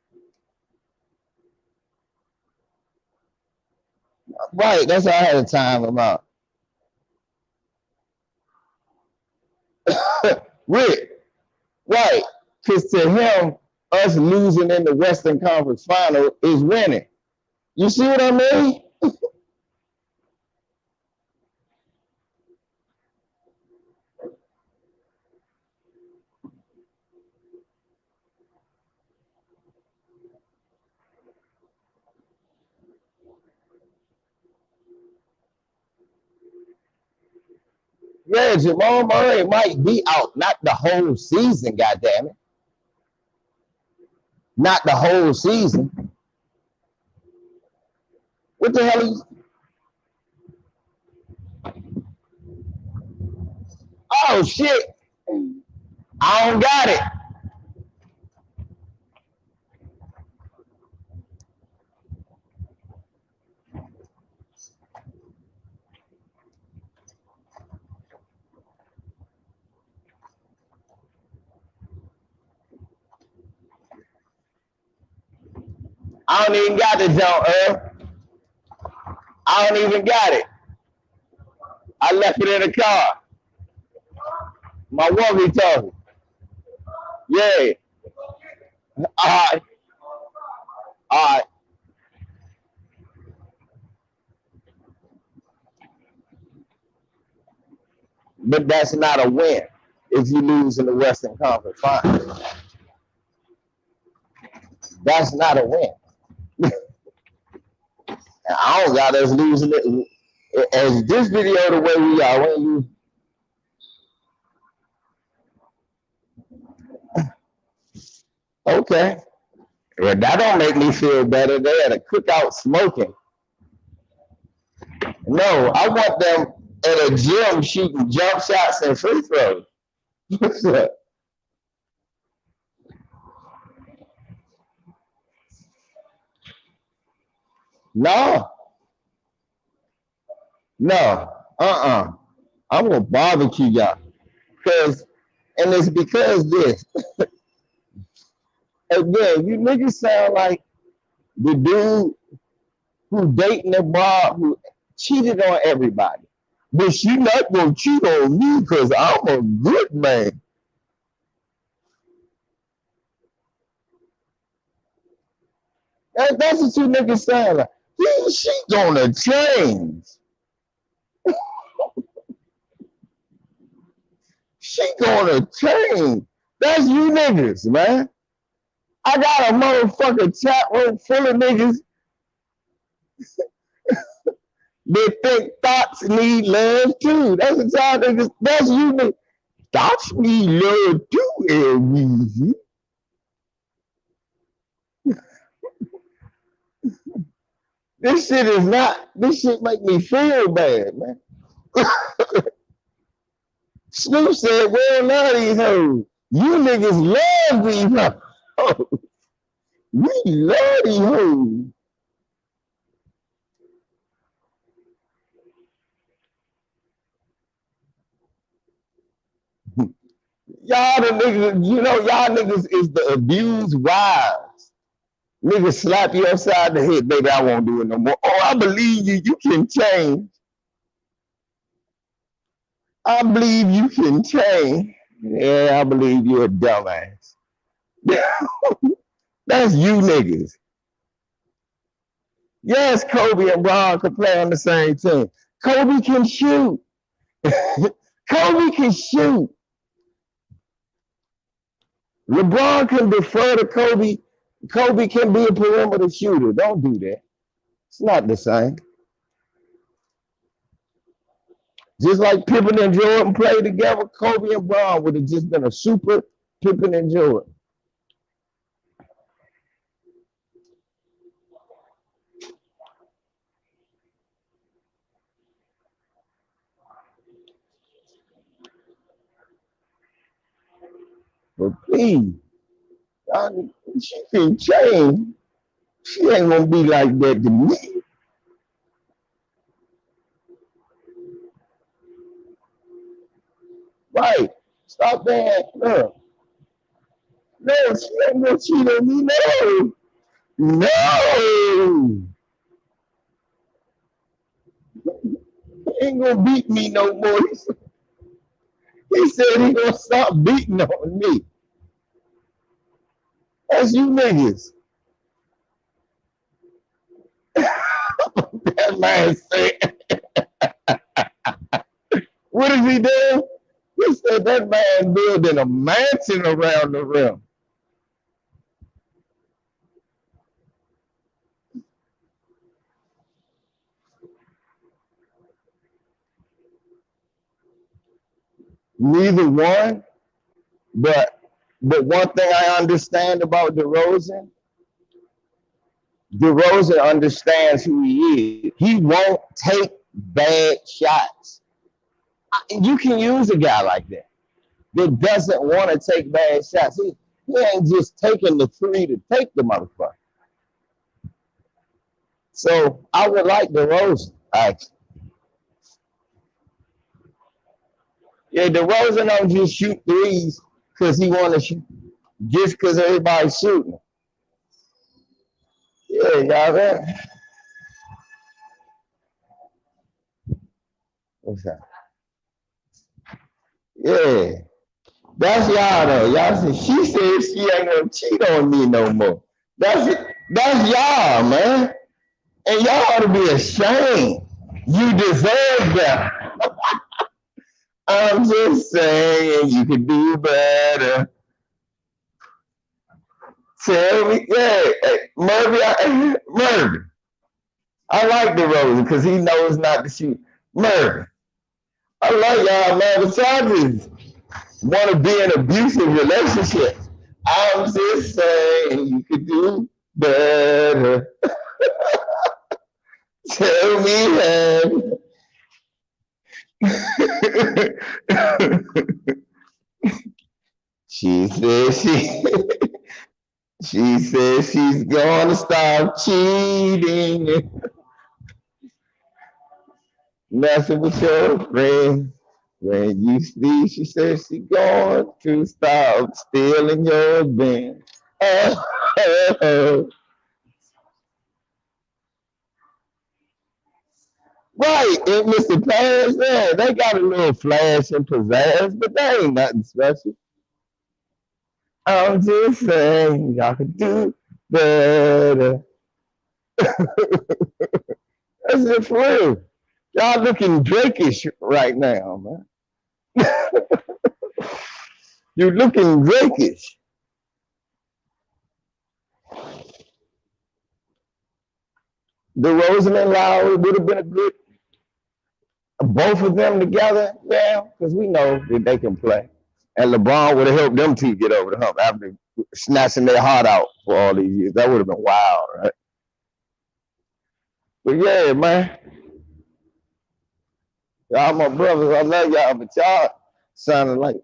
Right, that's how I had a time about. Rick, right, because to him, us losing in the Western Conference Final is winning. You see what I mean? Yeah, Jamal Murray might be out, not the whole season, goddamn it. Not the whole season. What the hell is? Oh shit! I don't got it. I don't even got the jump, Earl. I don't even got it. I left it in the car. My woman told me. Yeah. All right. All right. But that's not a win if you lose in the Western Conference Final. That's not a win. And I don't got us losing it. As this video the way we are, when you okay. Well, that don't make me feel better. They at a cookout smoking. No, I want them at a gym shooting jump shots and free throws. No, no, I'm gonna barbecue y'all. Cause and it's because this. Again, you niggas sound like the dude who dating the broad who cheated on everybody. But she not gonna cheat on me because I'm a good man. That's what you niggas sound like. She gonna change. She gonna change. That's you niggas, man. I got a motherfucking chat room full of niggas that think thoughts need love too. That's the time niggas. That's you niggas. Thoughts need love too, Elweezy. This shit is not. This shit make me feel bad, man. Snoop said, "We don't love these hoes. You niggas love these hoes. We love these hoes." Y'all the niggas, you know, y'all niggas is the abused wives. Niggas slap you upside the head, baby. I won't do it no more. Oh, I believe you. You can change. I believe you can change. Yeah, I believe you're a dumbass. That's you niggas. Yes, Kobe and Bron can play on the same team. Kobe can shoot. Kobe can shoot. LeBron can defer to Kobe. Kobe can be a perimeter shooter. Don't do that. It's not the same. Just like Pippen and Jordan played together, Kobe and Bron would have just been a super Pippen and Jordan. But please, she can change. She ain't gonna be like that to me. Right. Stop that. No. No, she ain't gonna cheat on me. No. No. He ain't gonna beat me no more. He said he gonna stop beating on me. That's you niggas. That man said, what is he doing? He said that man building a mansion around the rim. Neither one, but one thing I understand about DeRozan understands who he is. He won't take bad shots. You can use a guy like that doesn't want to take bad shots. He ain't just taking the three to take the motherfucker. So I would like DeRozan, actually. Yeah, DeRozan don't just shoot threes because he want to shoot, just because everybody's shooting. Yeah, y'all there? What's that? Yeah. That's y'all though. Y'all said she said she ain't gonna cheat on me no more. That's y'all, man. And y'all ought to be ashamed. You deserve that. I'm just saying you could do better. Tell me, yeah, Murphy. I like DeRozan because he knows not to shoot. Murphy. I like y'all, man. Besides want to be in an abusive relationship. I'm just saying you could do better. Tell me that. She said she said she's gonna stop cheating, messing with your friends. When you see, she said she's going to stop stealing your bin. Oh. Right, and Mr. Pass, man, they got a little flash and pizzazz, but they ain't nothing special. I'm just saying, y'all could do better. That's it for real. Y'all looking Drakeish right now, man. You're looking Drakeish. DeRozan and Lowry would have been a good, both of them together, yeah, because we know that they can play. And LeBron would have helped them two get over the hump after snatching their heart out for all these years. That would have been wild, right? But yeah, man. Y'all my brothers, I love y'all, but y'all sounding like,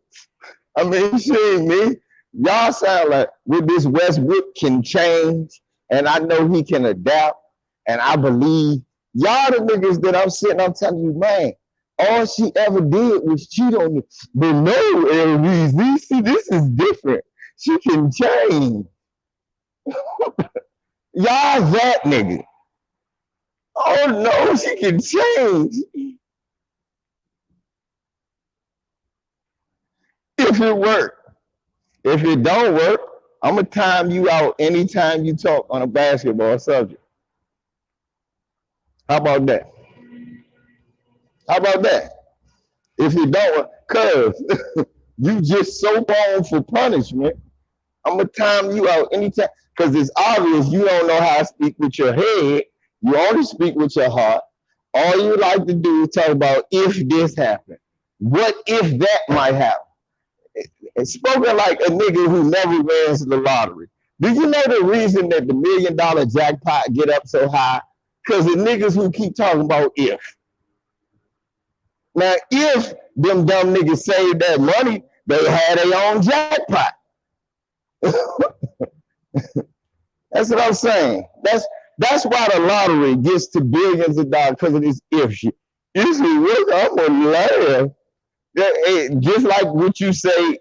I mean, shit, me. Y'all sound like with this Westbrook can change, and I know he can adapt, and I believe y'all the niggas that I'm telling you, man, all she ever did was cheat on me. But no, LBZ, see, this is different. She can change. Y'all that nigga. Oh no, she can change. If it work. If it don't work, I'm gonna time you out anytime you talk on a basketball subject. How about that? How about that? If you don't, cause you just so born for punishment, I'm gonna time you out anytime. Cause it's obvious you don't know how to speak with your head. You only speak with your heart. All you like to do is talk about if this happened. What if that might happen? And spoken like a nigga who never wins the lottery. Do you know the reason that the $1 million jackpot get up so high? Because the niggas who keep talking about if. Now, if them dumb niggas save that money, They had their own jackpot. That's what I'm saying. That's why the lottery gets to billions of dollars because of this if shit. If you work, I'm gonna laugh. Just like what you say,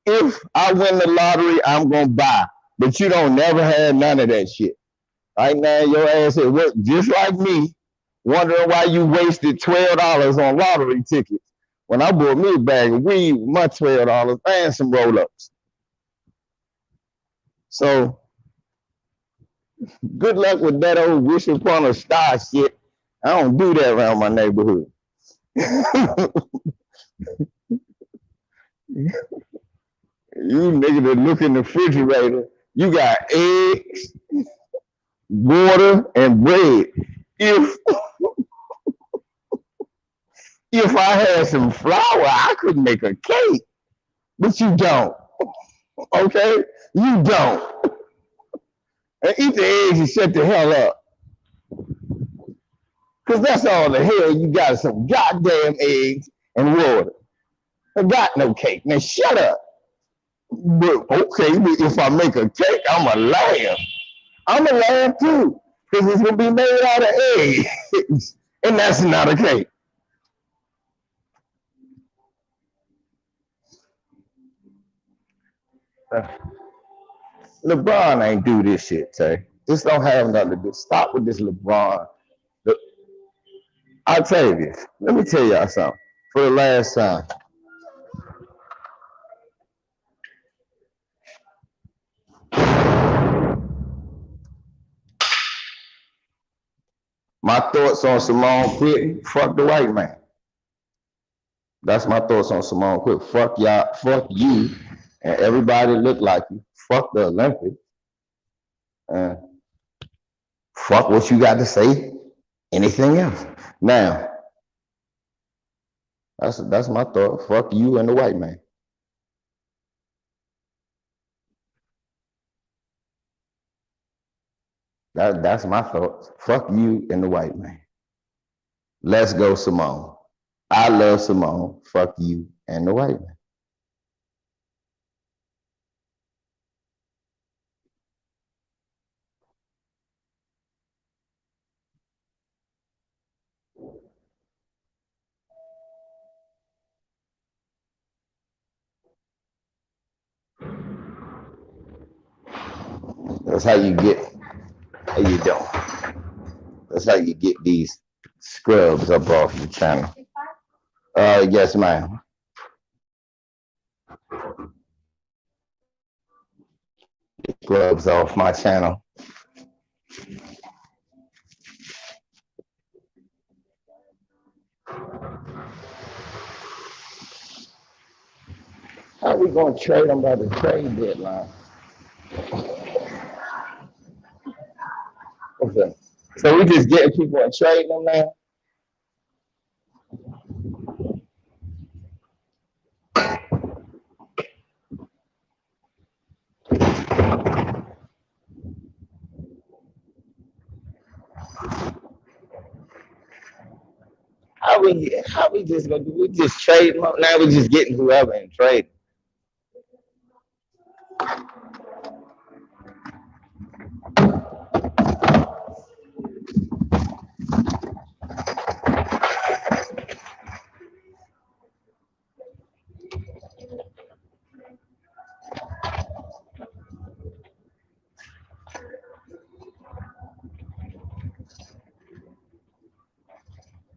if I win the lottery, I'm gonna buy. But you don't never have none of that shit. Right now, your ass at work just like me, wondering why you wasted $12 on lottery tickets. When I bought me a bag of weed, my $12 and some roll-ups. So good luck with that old wish upon a star shit. I don't do that around my neighborhood. You nigga that look in the refrigerator, you got eggs, water, and bread. If I had some flour, I could make a cake. But you don't. Okay? You don't. And eat the eggs and shut the hell up. Because that's all the hell you got, some goddamn eggs and water. I got no cake. Now shut up. But okay, but if I make a cake, I'm a laugh. I'm a laugh too. Because it's going to be made out of eggs. And that's not a cake. LeBron ain't do this shit, Tay. This don't have nothing to do. Stop with this LeBron. I'll tell you this. Let me tell y'all something. For the last time. My thoughts on Simone Quitting, fuck the white man. That's my thoughts on Simone Quitting. Fuck y'all, fuck you, and everybody look like you. Fuck the Olympics. And fuck what you got to say. Anything else. Now, that's my thought. Fuck you and the white man. That's my thoughts. Fuck you and the white man. Let's go, Simone. I love Simone. Fuck you and the white man. That's how you get. How you doing? That's how you get these scrubs up off the channel. Yes, ma'am. Scrubs off my channel. How are we gonna trade them by the trade deadline? Okay. So we just getting people and trading them now? How we just gonna do? We just trade them up. Now we just getting whoever and trade.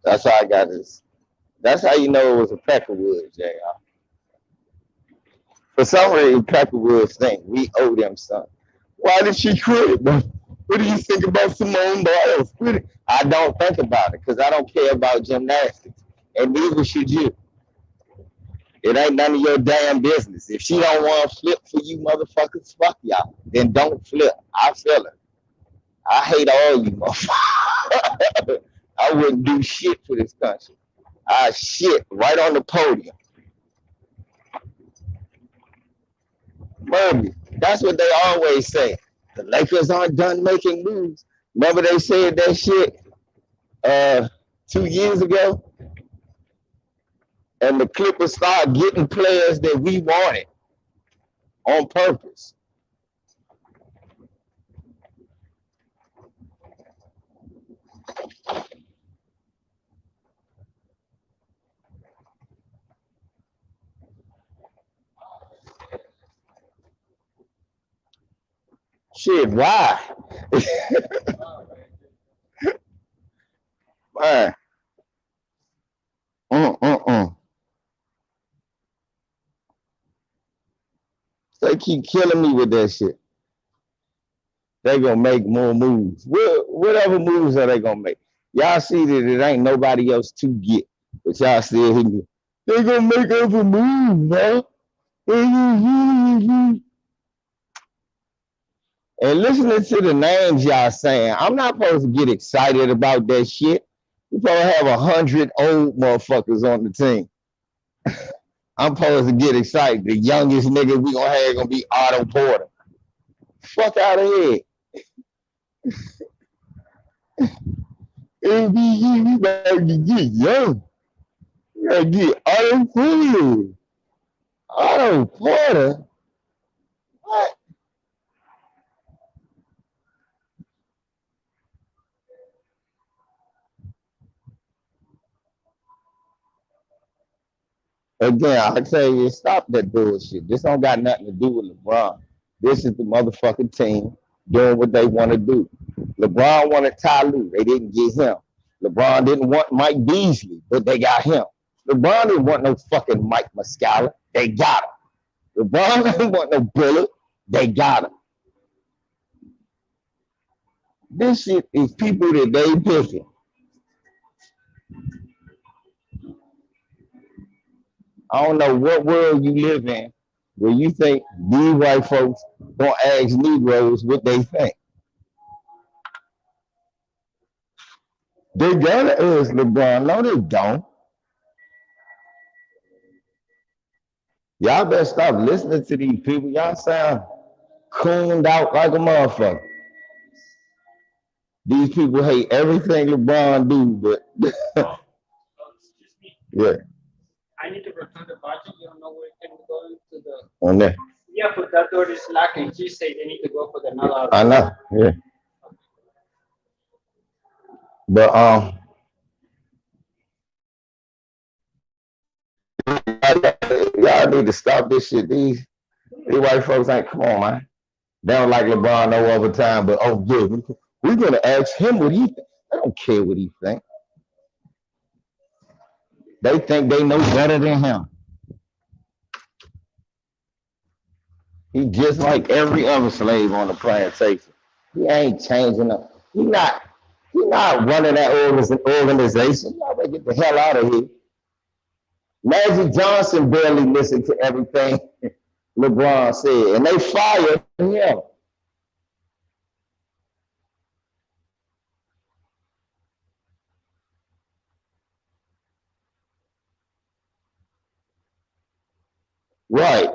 That's how I got this. That's how you know it was a Peckerwood, JR. For some reason, Peckerwood think we owe them something. Why did she quit? What do you think about Simone Biles quitting? I don't think about it because I don't care about gymnastics, and neither should you. It ain't none of your damn business. If she don't want to flip for you motherfuckers, fuck y'all. Then don't flip. I feel it. I hate all you motherfuckers. I wouldn't do shit for this country. I shit right on the podium. Murby, that's what they always say. The Lakers aren't done making moves. Remember they said that shit 2 years ago? And the Clippers start getting players that we wanted on purpose. Shit, why? Man. They keep killing me with that shit. They gonna make more moves. Whatever moves are they gonna make? Y'all see that it ain't nobody else to get, but y'all still hitting me. They gonna make every move, man. And listening to the names y'all saying, I'm not supposed to get excited about that shit. We probably have 100 old motherfuckers on the team. I'm supposed to get excited. The youngest nigga we gonna have gonna be Otto Porter. Fuck out of here. You better get young. You gotta get Otto Porter. Otto Porter? What? Again, I tell you, stop that bullshit. This don't got nothing to do with LeBron. This is the motherfucking team doing what they want to do. LeBron wanted Ty Lue. They didn't get him. LeBron didn't want Mike Beasley, but they got him. LeBron didn't want no fucking Mike Muscala. They got him. LeBron didn't want no Bullock. They got him. This shit is people that they picking. I don't know what world you live in where you think these white folks gonna ask Negroes what they think. They gotta ask LeBron. No, they don't. Y'all better stop listening to these people. Y'all sound cooned out like a motherfucker. These people hate everything LeBron do, but yeah. I need to return the budget. You don't know where it can go to the. On there. Yeah, but that door is locked, and she said they need to go for the another. I know. Yeah. But y'all need to stop this shit. These white folks ain't, come on, man. They don't like LeBron no other time, but oh yeah, we're gonna ask him what he think. I don't care what he think. They think they know better than him. He just like every other slave on the plantation. He ain't changing up. He not running that organization. Y'all better get the hell out of here. Magic Johnson barely listened to everything LeBron said, and they fired him. Right.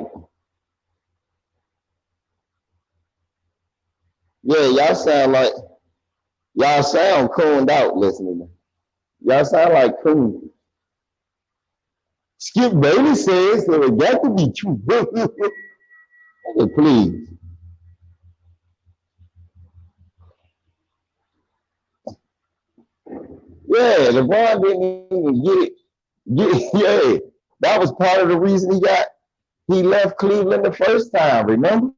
Yeah, y'all sound cooned out listening. Y'all sound like coon. Skip Bayless says that it got to be true. Please. Yeah, LeBron didn't even get it. Yeah, that was part of the reason he left Cleveland the first time. Remember?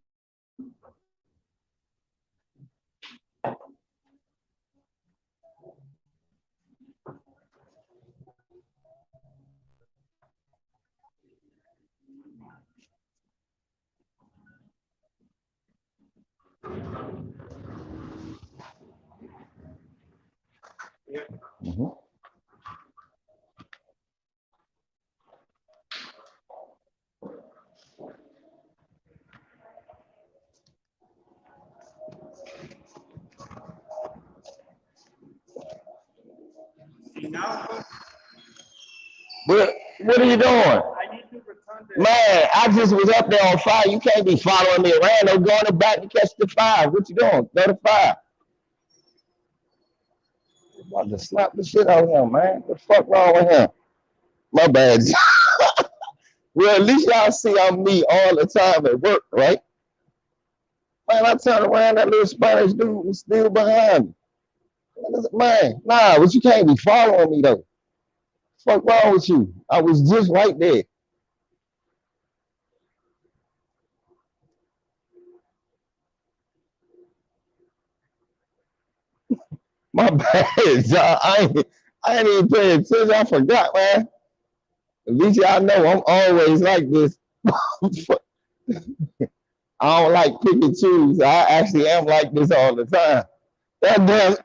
Yeah. Mm-hmm. Now, What are you doing? I need to return the. Man, I just was up there on fire. You can't be following me around. No, go in the back to catch the fire. What you doing? Go to fire. I'm about to slap the shit out of him, man. What the fuck wrong with him? My bad. Well, at least y'all see I'm me all the time at work, right? Man, I turn around, that little Spanish dude was still behind me. Man, nah, but you can't be following me though. Fuck wrong with you? I was just right there. My bad, y'all. I ain't even paying attention. I forgot, man. At least y'all know I'm always like this. I don't like pick and choose. I actually am like this all the time. That damn.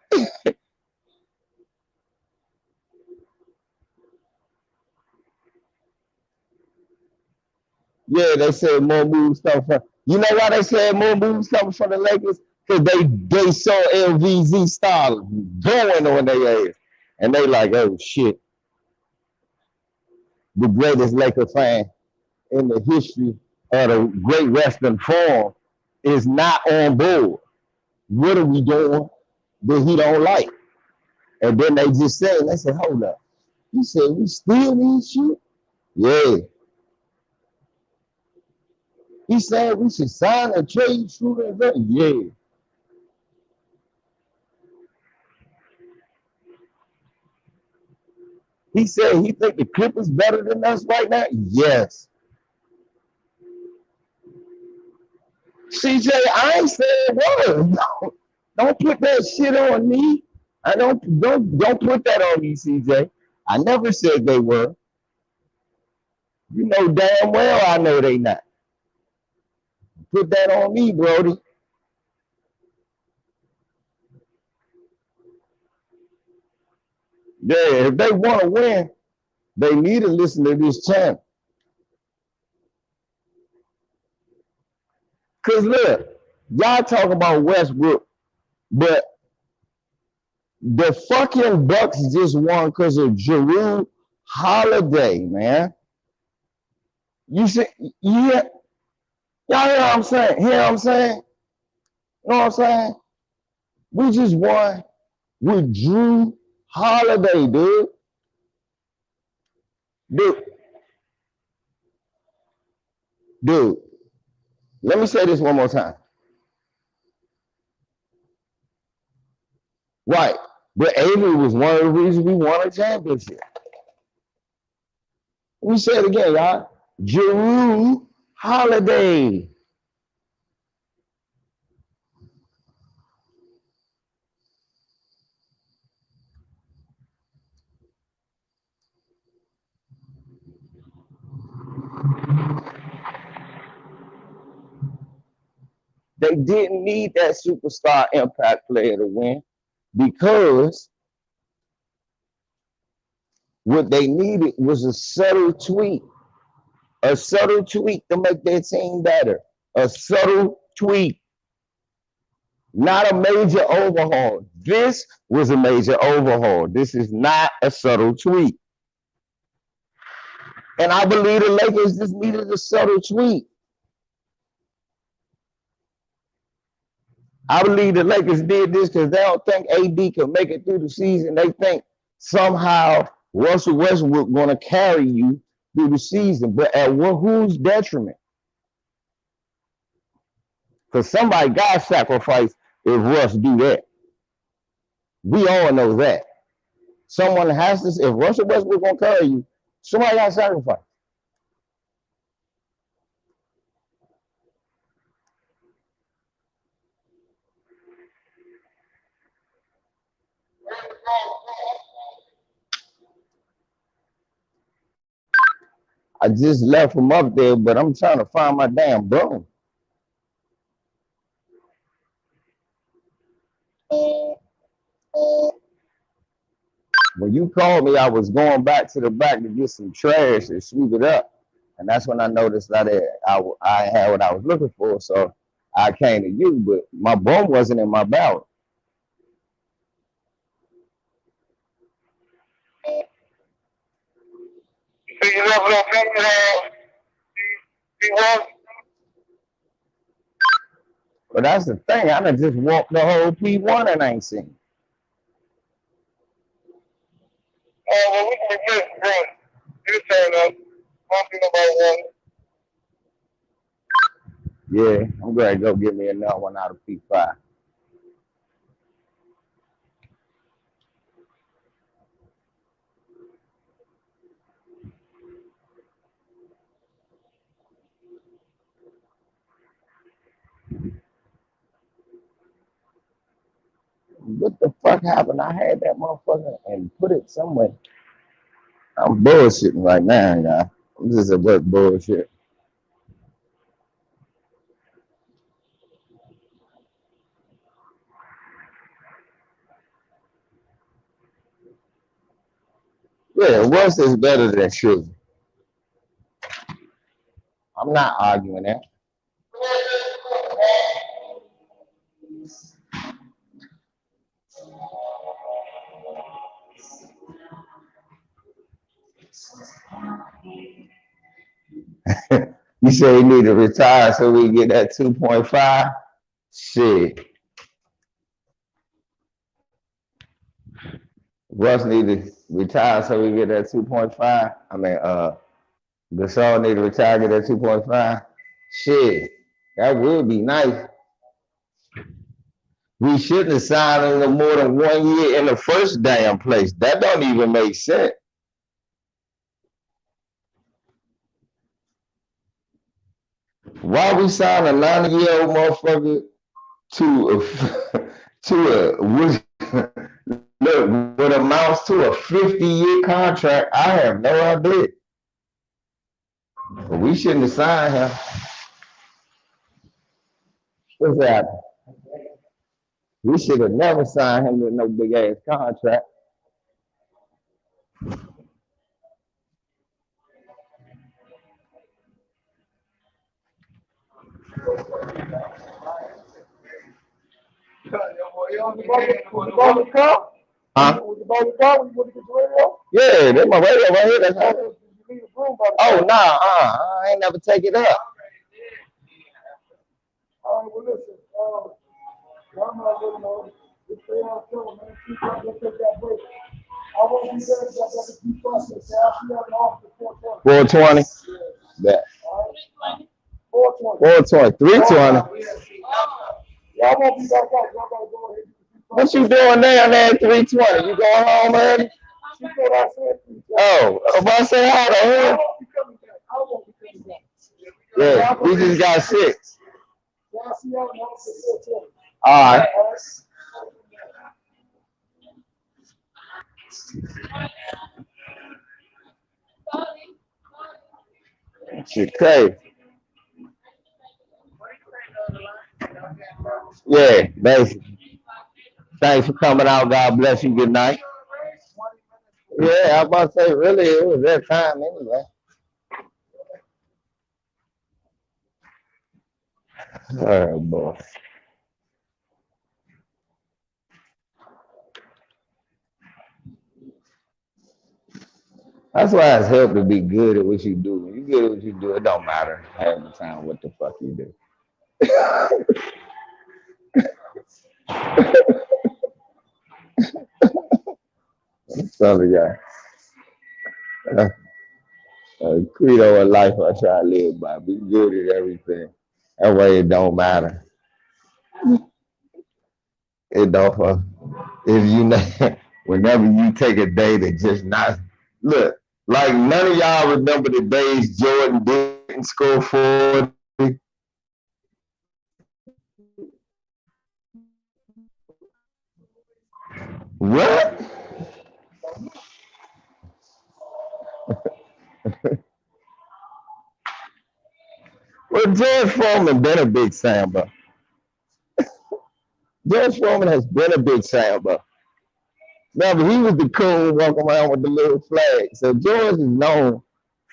Yeah, they said more moves come from. You know why they said more moves coming from the Lakers? Because they saw LVZ style going on their ass, and they like, oh shit, the greatest Laker fan in the history of the Great Western Forum is not on board. What are we doing that he don't like? And then they just said, they said, hold up. You said we still need shit? Yeah. He said we should sign a trade shooter. Yeah. He said he think the Clippers better than us right now. Yes. CJ, I ain't saying what. Don't put that shit on me. I don't put that on me, CJ. I never said they were. You know damn well I know they not. Put that on me, Brody. Yeah, if they want to win, they need to listen to this channel. Cause look, y'all talk about Westbrook, but the fucking Bucks just won because of Jrue Holiday, man. You see, yeah, y'all hear what I'm saying? Hear what I'm saying? You know what I'm saying? We just won with Jrue Holiday, dude. Dude, dude. Let me say this one more time. Right. But Avery was one of the reasons we won a championship. Let me say it again, y'all. Jrue Holiday. They didn't need that superstar impact player to win because what they needed was a subtle tweak to make their team better. A subtle tweak, not a major overhaul. This was a major overhaul. This is not a subtle tweak. And I believe the Lakers just needed a subtle tweak. I believe the Lakers did this because they don't think AD can make it through the season. They think somehow Russell Westbrook going to carry you through the season, but at whose detriment? Because somebody got sacrificed if Russ do that. We all know that. Someone has to. If Russell Westbrook going to carry you, somebody got sacrificed. I just left from up there, but I'm trying to find my damn broom. When you called me, I was going back to the back to get some trash and sweep it up. And that's when I noticed that I had what I was looking for. So I came to you, but my broom wasn't in my barrel. So you left no finger P1? But that's the thing. I done just walked the whole P1 and I ain't seen. Oh, well, we can just, bro. You saying that? I don't see nobody want it. Yeah, I'm going to go get me another one out of P5. What the fuck happened? I had that motherfucker and put it somewhere. I'm bullshitting right now, y'all. I'm just a bit bullshit. Yeah, worse is better than sugar. I'm not arguing that. You say you need to retire so we get that 2.5? Shit. Russ need to retire so we get that 2.5. I mean, Gasol need to retire, get that 2.5. Shit, that would be nice. We shouldn't have signed him more than 1 year in the first damn place. That don't even make sense. Why we sign a 90-year-old motherfucker what amounts to a 50-year contract? I have no idea. But we shouldn't have signed him. What's that? We should have never signed him with no big ass contract. Huh? Yeah, that's my radio right here. That's how. Oh, nah, I ain't never take it up. $420. That. 420. 320. What you doing down there at 320? You going home early? Oh, if I say hi to her. Yeah, we just got 6. All right. Shit crazy. Yeah, basically. Thanks for coming out. God bless you. Good night. Yeah, I was about to say, really, it was that time anyway. All right, boy. That's why it's helped to be good at what you do. When you good at what you do, it don't matter half the time what the fuck you do. Some of y'all. Credo of life I try to live by. Be good at everything. That way it don't matter. It don't. If you know, whenever you take a day to just not look, like none of y'all remember the days Jordan didn't score 40. What? Well, George Foreman been a big Samba. George Foreman has been a big Samba. Remember, he was the coon walking around with the little flag. So George is known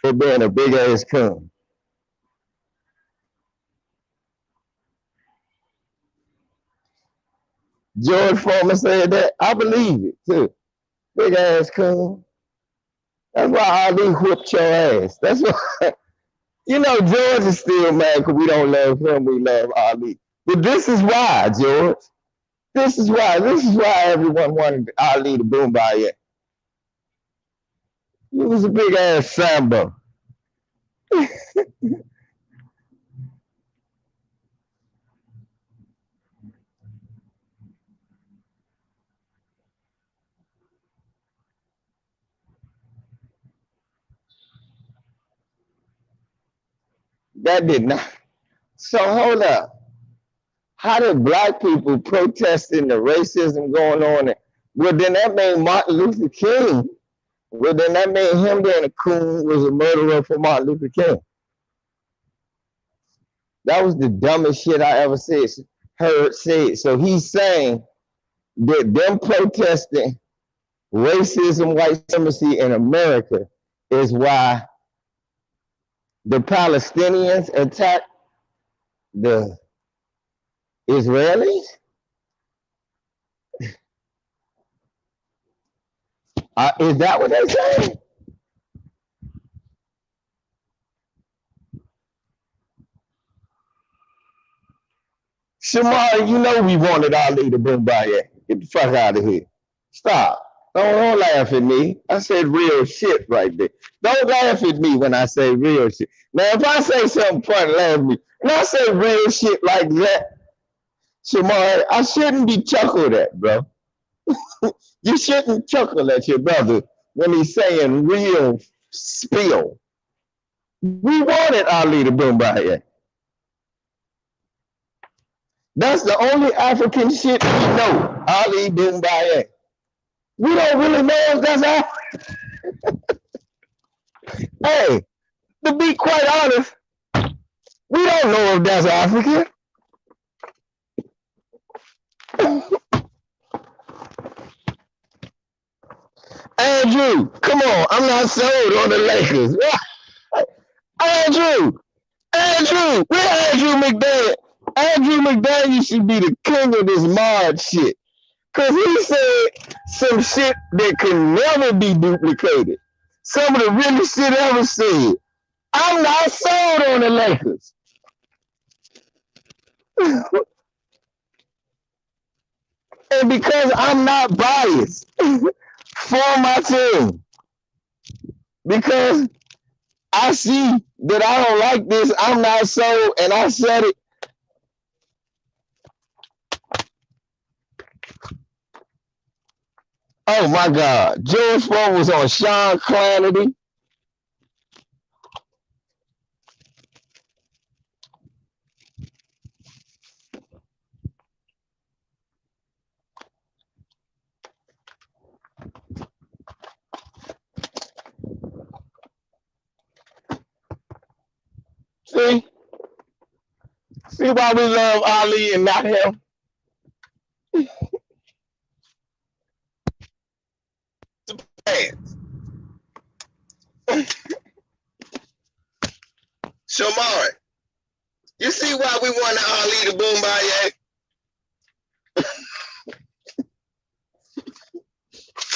for being a big ass coon. George Foreman said that. I believe it too. Big ass coon. That's why Ali whooped your ass. That's why. You know, George is still mad because we don't love him. We love Ali. But this is why, George. This is why. This is why everyone wanted Ali to boom by it. You was a big ass Sambo. That did not. So hold up. How did black people protesting the racism going on? Well, then that made Martin Luther King. Well, then that made him being a coon was a murderer for Martin Luther King. That was the dumbest shit I ever heard said. So he's saying that them protesting racism, white supremacy in America is why the Palestinians attacked the Israelis? Is that what they're saying? Shamar, you know we wanted Ali to Boombayah. Get the fuck out of here. Stop. Don't laugh at me. I said real shit right there. Don't laugh at me when I say real shit. Now, if I say something funny, laugh at me. When I say real shit like that, Shamar, I shouldn't be chuckled at, bro. You shouldn't chuckle at your brother when he's saying real spill. We wanted Ali to Boombayah. That's the only African shit we know. Ali Boombayah. We don't really know if that's African. Hey, to be quite honest, we don't know if that's African. Andrew, come on. I'm not sold on the Lakers. Andrew, where Andrew McDaniel? Andrew McDaniel should be the king of this mod shit. Because he said some shit that can never be duplicated. Some of the realest shit ever said. I'm not sold on the Lakers. And because I'm not biased for my team, because I see that I don't like this, I'm not sold, and I said it. Oh my God. George Floyd was on Sean Hannity. See why we love Ali and not him? Shamar, you see why we want Ali to Boombayah?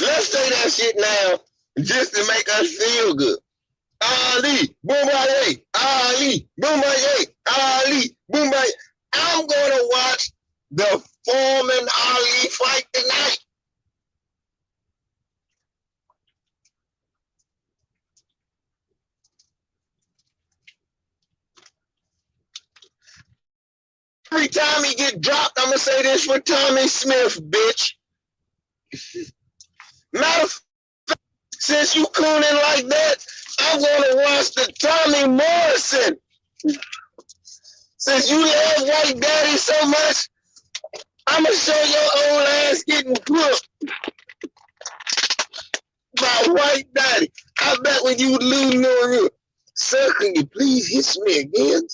Let's say that shit now just to make us feel good. Ali, Boombayah, Ali, Boombayah, Ali, Boombayah. I'm going to watch the Foreman Ali fight tonight. Every time he get dropped, I'm going to say this for Tommy Smith, bitch. Matter of fact, since you cooning like that, I'm going to watch the Tommy Morrison. Since you love White Daddy so much, I'm going to show your old ass getting cooked by White Daddy. I bet when you losing on you, sir, can you please hit me again?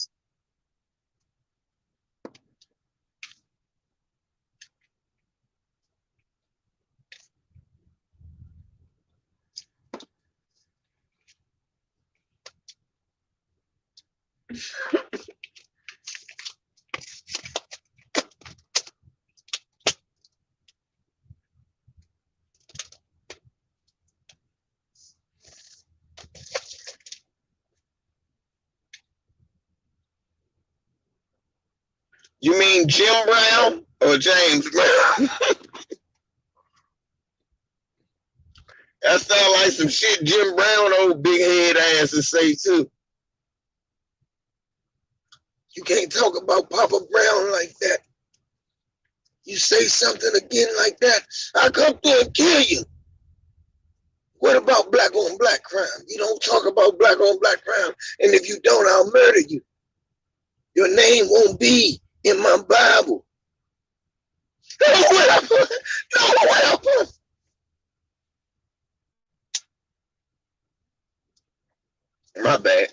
You mean Jim Brown or James Brown? That sound like some shit Jim Brown old big head ass to say too. You can't talk about Papa Brown like that. You say something again like that, I'll come through and kill you. What about black on black crime? You don't talk about black on black crime, and if you don't, I'll murder you. Your name won't be in my Bible. No, what I put? No, what I put? My bad.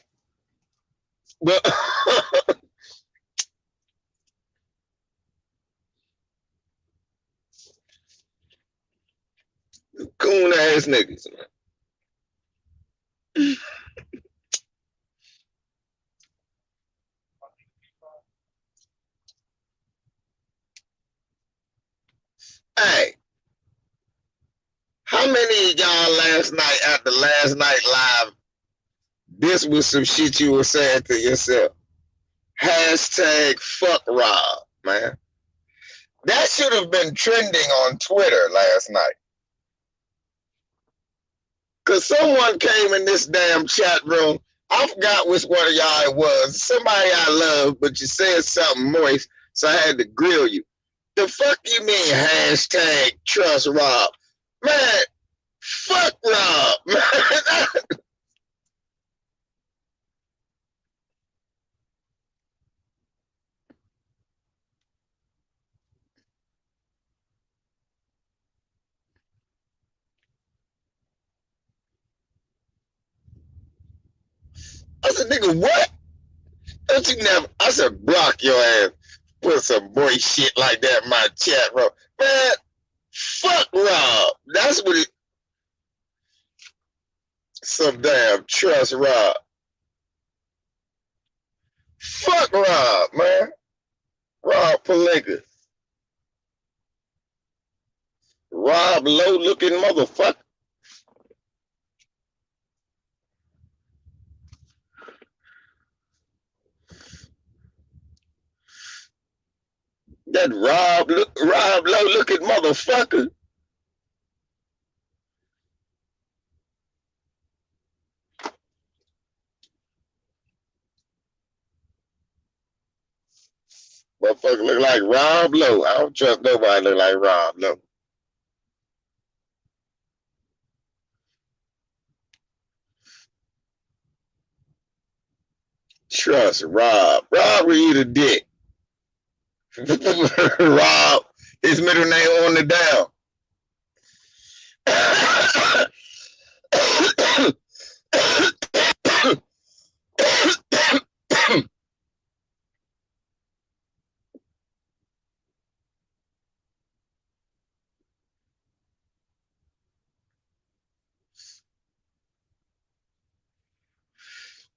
But coon ass niggas, man. Hey, how many of y'all last night after last night live, this was some shit you were saying to yourself? Hashtag fuck Rob, man. That should have been trending on Twitter last night. Cause someone came in this damn chat room. I forgot which one of y'all it was. Somebody I love, but you said something moist, so I had to grill you. The fuck you mean hashtag trust Rob? Man, fuck Rob, man. I said, nigga, what? Don't you never? I said, block your ass. Put some boy shit like that in my chat room. Man, fuck Rob. That's what it. Some damn trust Rob. Fuck Rob, man. Rob Palenka. Rob low looking motherfucker. That Rob low looking motherfucker. Motherfucker look like Rob Lowe. I don't trust nobody look like Rob Lowe. Trust Rob. Rob will eat a dick. Rob, his middle name on the down.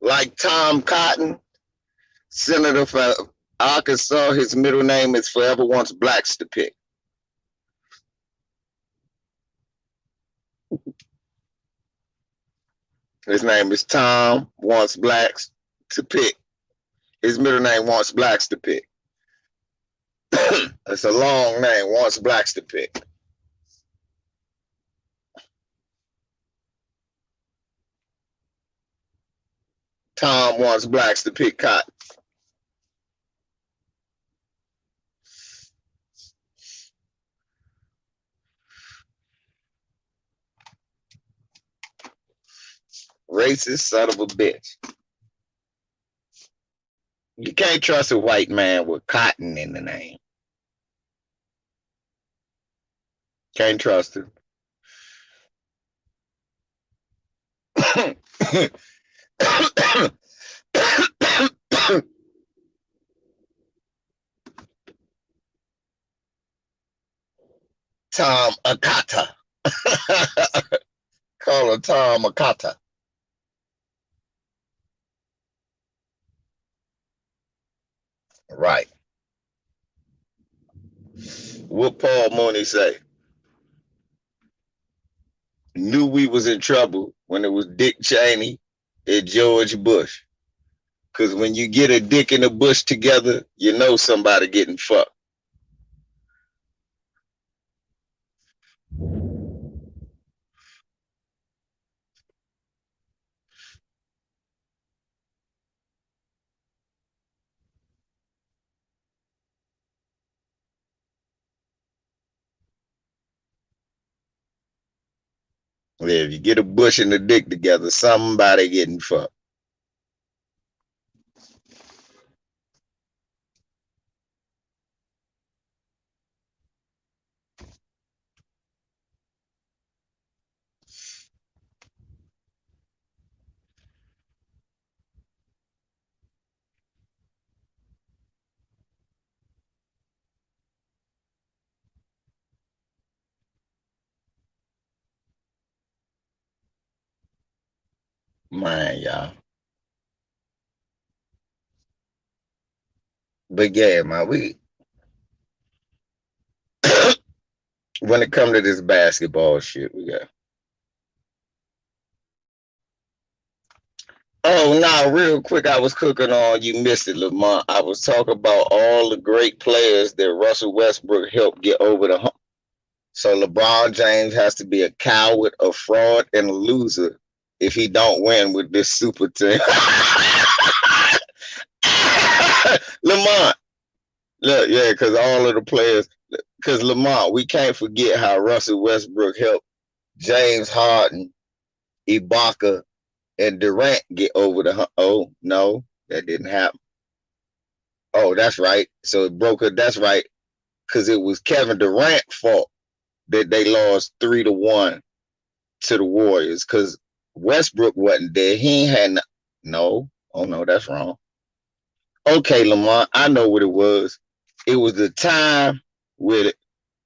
Like Tom Cotton, Senator for Arkansas, his middle name is Forever Wants Blacks to Pick. His name is Tom Wants Blacks to Pick. His middle name Wants Blacks to Pick. It's a long name, Wants Blacks to Pick. Tom wants blacks to pick cotton. Racist son of a bitch. You can't trust a white man with cotton in the name. Can't trust him. Tom Akata. Call her Tom Akata. Right. What Paul Mooney say? Knew we was in trouble when it was Dick Cheney and George Bush. Because when you get a dick and a bush together, you know somebody getting fucked. If you get a bush and a dick together, somebody getting fucked. Man, y'all. But yeah, man, we when it come to this basketball shit, we got. Oh no, real quick, I was cooking on you missed it, Lamont. I was talking about all the great players that Russell Westbrook helped get over the hump. So LeBron James has to be a coward, a fraud, and a loser if he don't win with this super team. Lamont, look, yeah, because all of the players, because Lamont, we can't forget how Russell Westbrook helped James Harden, Ibaka, and Durant get over the hump. Oh no, that didn't happen. Oh, that's right. So it broke it. That's right, because it was Kevin Durant's fault that they lost 3-1 to the Warriors because Westbrook wasn't there. He ain't had no. Oh no, that's wrong. Okay, Lamont, I know what it was. It was the time where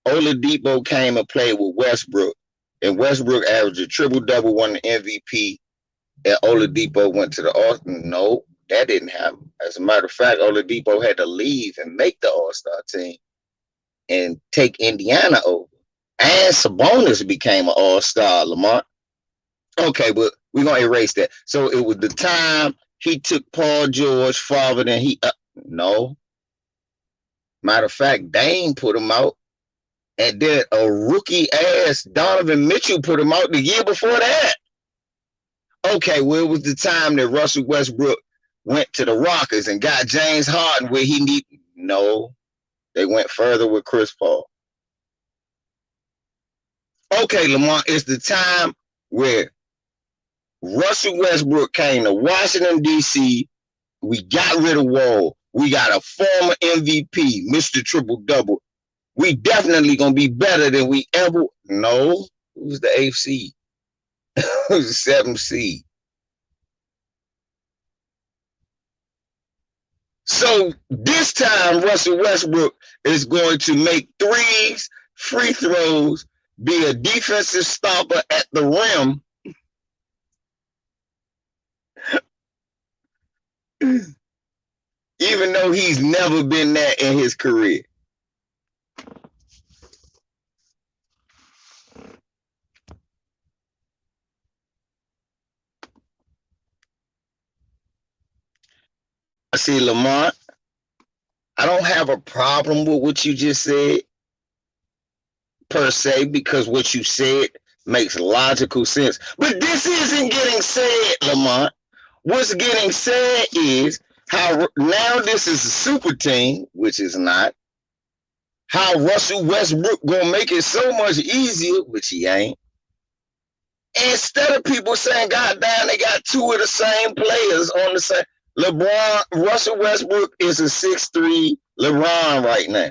Oladipo came and played with Westbrook, and Westbrook averaged a triple double, won the MVP, and Oladipo went to the All. No, that didn't happen. As a matter of fact, Oladipo had to leave and make the All-Star team and take Indiana over. And Sabonis became an All-Star, Lamont. Okay, but we're gonna erase that. So it was the time he took Paul George farther than he. No, matter of fact, Dame put him out, and then a rookie ass Donovan Mitchell put him out the year before that. Okay, well it was the time that Russell Westbrook went to the Rockets and got James Harden where he need. No, they went further with Chris Paul. Okay, Lamont, it's the time where Russell Westbrook came to Washington, D.C. We got rid of Wall. We got a former MVP, Mr. Triple Double. We definitely going to be better than we ever. No, it was the 8th seed. It was the 7th seed. So this time, Russell Westbrook is going to make threes, free throws, be a defensive stopper at the rim. Even though he's never been that in his career. See, Lamont, I don't have a problem with what you just said, per se, because what you said makes logical sense. But this isn't getting said, Lamont. What's getting said is how now this is a super team, which is not. How Russell Westbrook gonna make it so much easier, which he ain't. Instead of people saying, God damn, they got two of the same players on the same. Russell Westbrook is a 6'3" LeBron right now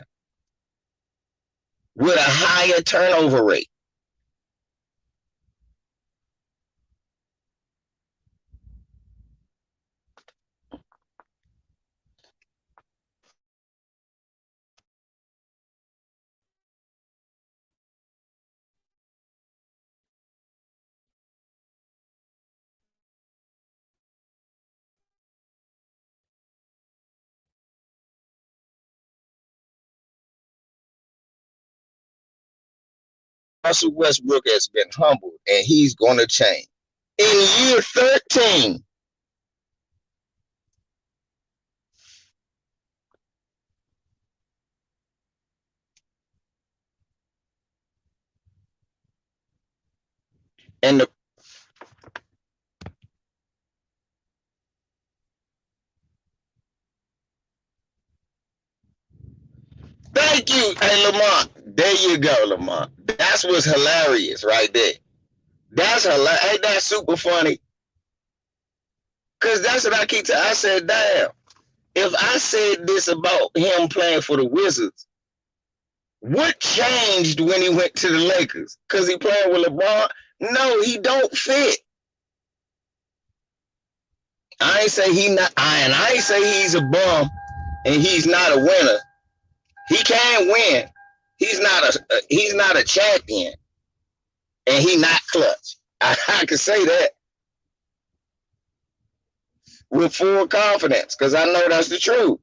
with a higher turnover rate. Russell Westbrook has been humbled, and he's going to change. In year 13, and the thank you, hey Lamont. There you go, Lamont. That's what's hilarious right there. That's hilarious. Ain't that super funny? Cause that's what I keep telling. I said, damn. If I said this about him playing for the Wizards, what changed when he went to the Lakers? Cause he playing with LeBron? No, he don't fit. I ain't say he not. I ain't say he's a bum and he's not a winner. He can win. He's not a champion, and he not clutch. I can say that with full confidence because I know that's the truth.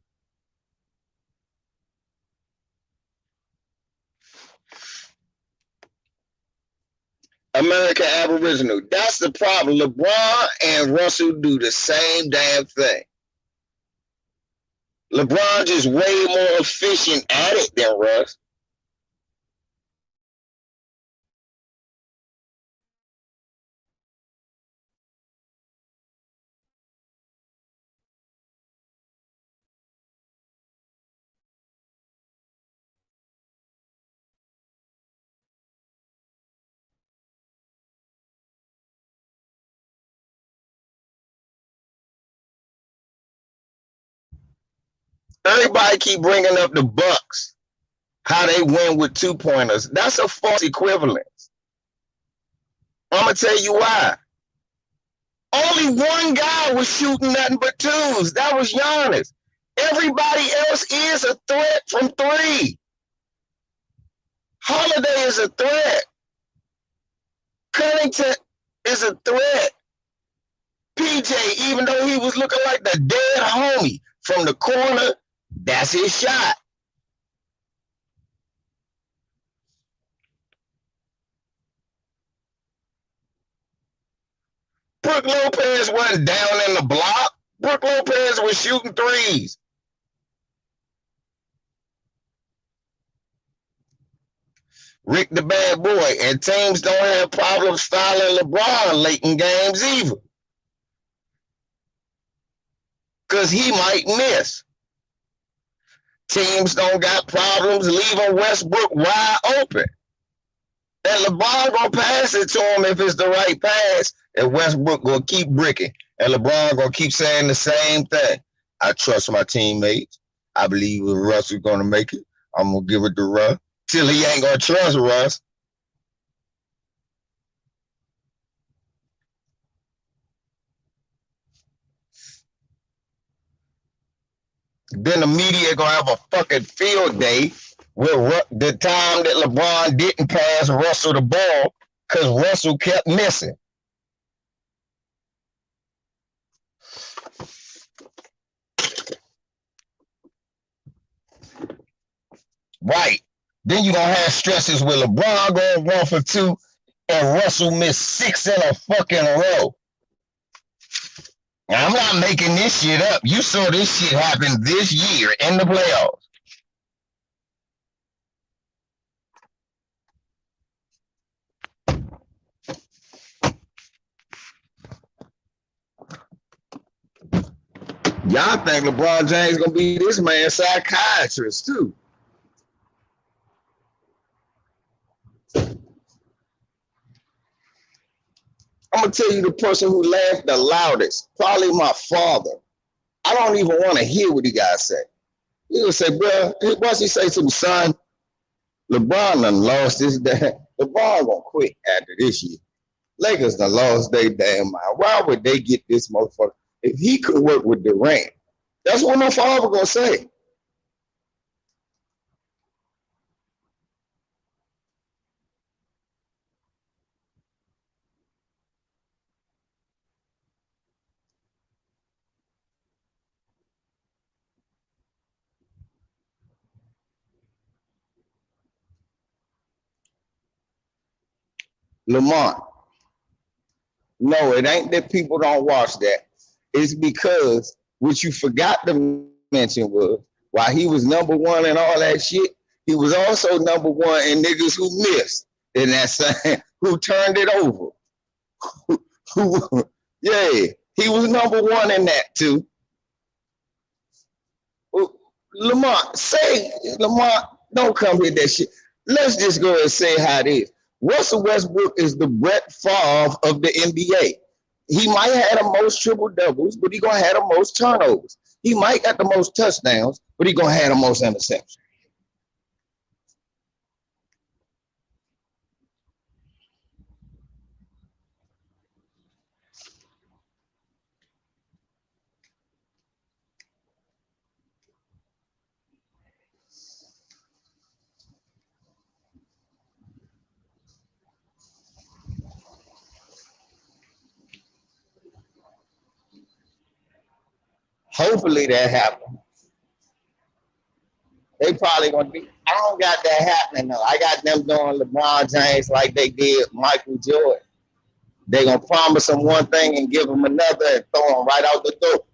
American Aboriginal. That's the problem. LeBron and Russell do the same damn thing. LeBron just way more efficient at it than Russ. Everybody keep bringing up the Bucks, how they win with 2-pointers. That's a false equivalence. I'm gonna tell you why. Only one guy was shooting nothing but twos. That was Giannis. Everybody else is a threat from three. Holiday is a threat. Connington is a threat. PJ, even though he was looking like the dead homie from the corner, that's his shot. Brook Lopez wasn't down in the block. Brook Lopez was shooting threes. Rick the bad boy, and teams don't have problems fouling LeBron late in games either. Because he might miss. Teams don't got problems leaving Westbrook wide open. And LeBron gonna pass it to him if it's the right pass, and Westbrook gonna keep bricking. And LeBron gonna keep saying the same thing. I trust my teammates. I believe Russ is gonna make it. I'm gonna give it to Russ. Till he ain't gonna trust Russ. Then the media gonna have a fucking field day with the time that LeBron didn't pass Russell the ball because Russell kept missing. Right. Then you're going to have stresses with LeBron going 1 for 2 and Russell missed 6 in a fucking row. Now, I'm not making this shit up. You saw this shit happen this year in the playoffs. Y'all think LeBron James gonna be this man's psychiatrist too. I'm gonna tell you the person who laughed the loudest, probably my father. I don't even want to hear what he got to say. He would say, bro, what's he say to the son? LeBron done lost his damn. LeBron gonna quit after this year. Lakers done lost their damn mind. Why would they get this motherfucker? If he could work with Durant, that's what my father gonna say. Lamont. No, it ain't that people don't watch that. It's because what you forgot to mention was while he was number one and all that shit, he was also number one in niggas who missed in that same, who turned it over. Yeah, he was number one in that too. Lamont, don't come with that shit. Let's just go and say how it is. Russell Westbrook is the Brett Favre of the NBA. He might have the most triple doubles, but he gonna have the most turnovers. He might got the most touchdowns, but he gonna have the most interceptions. Hopefully that happens. They probably gonna be. I don't got that happening though. I got them doing LeBron James like they did Michael Jordan. They gonna promise him one thing and give him another and throw him right out the door.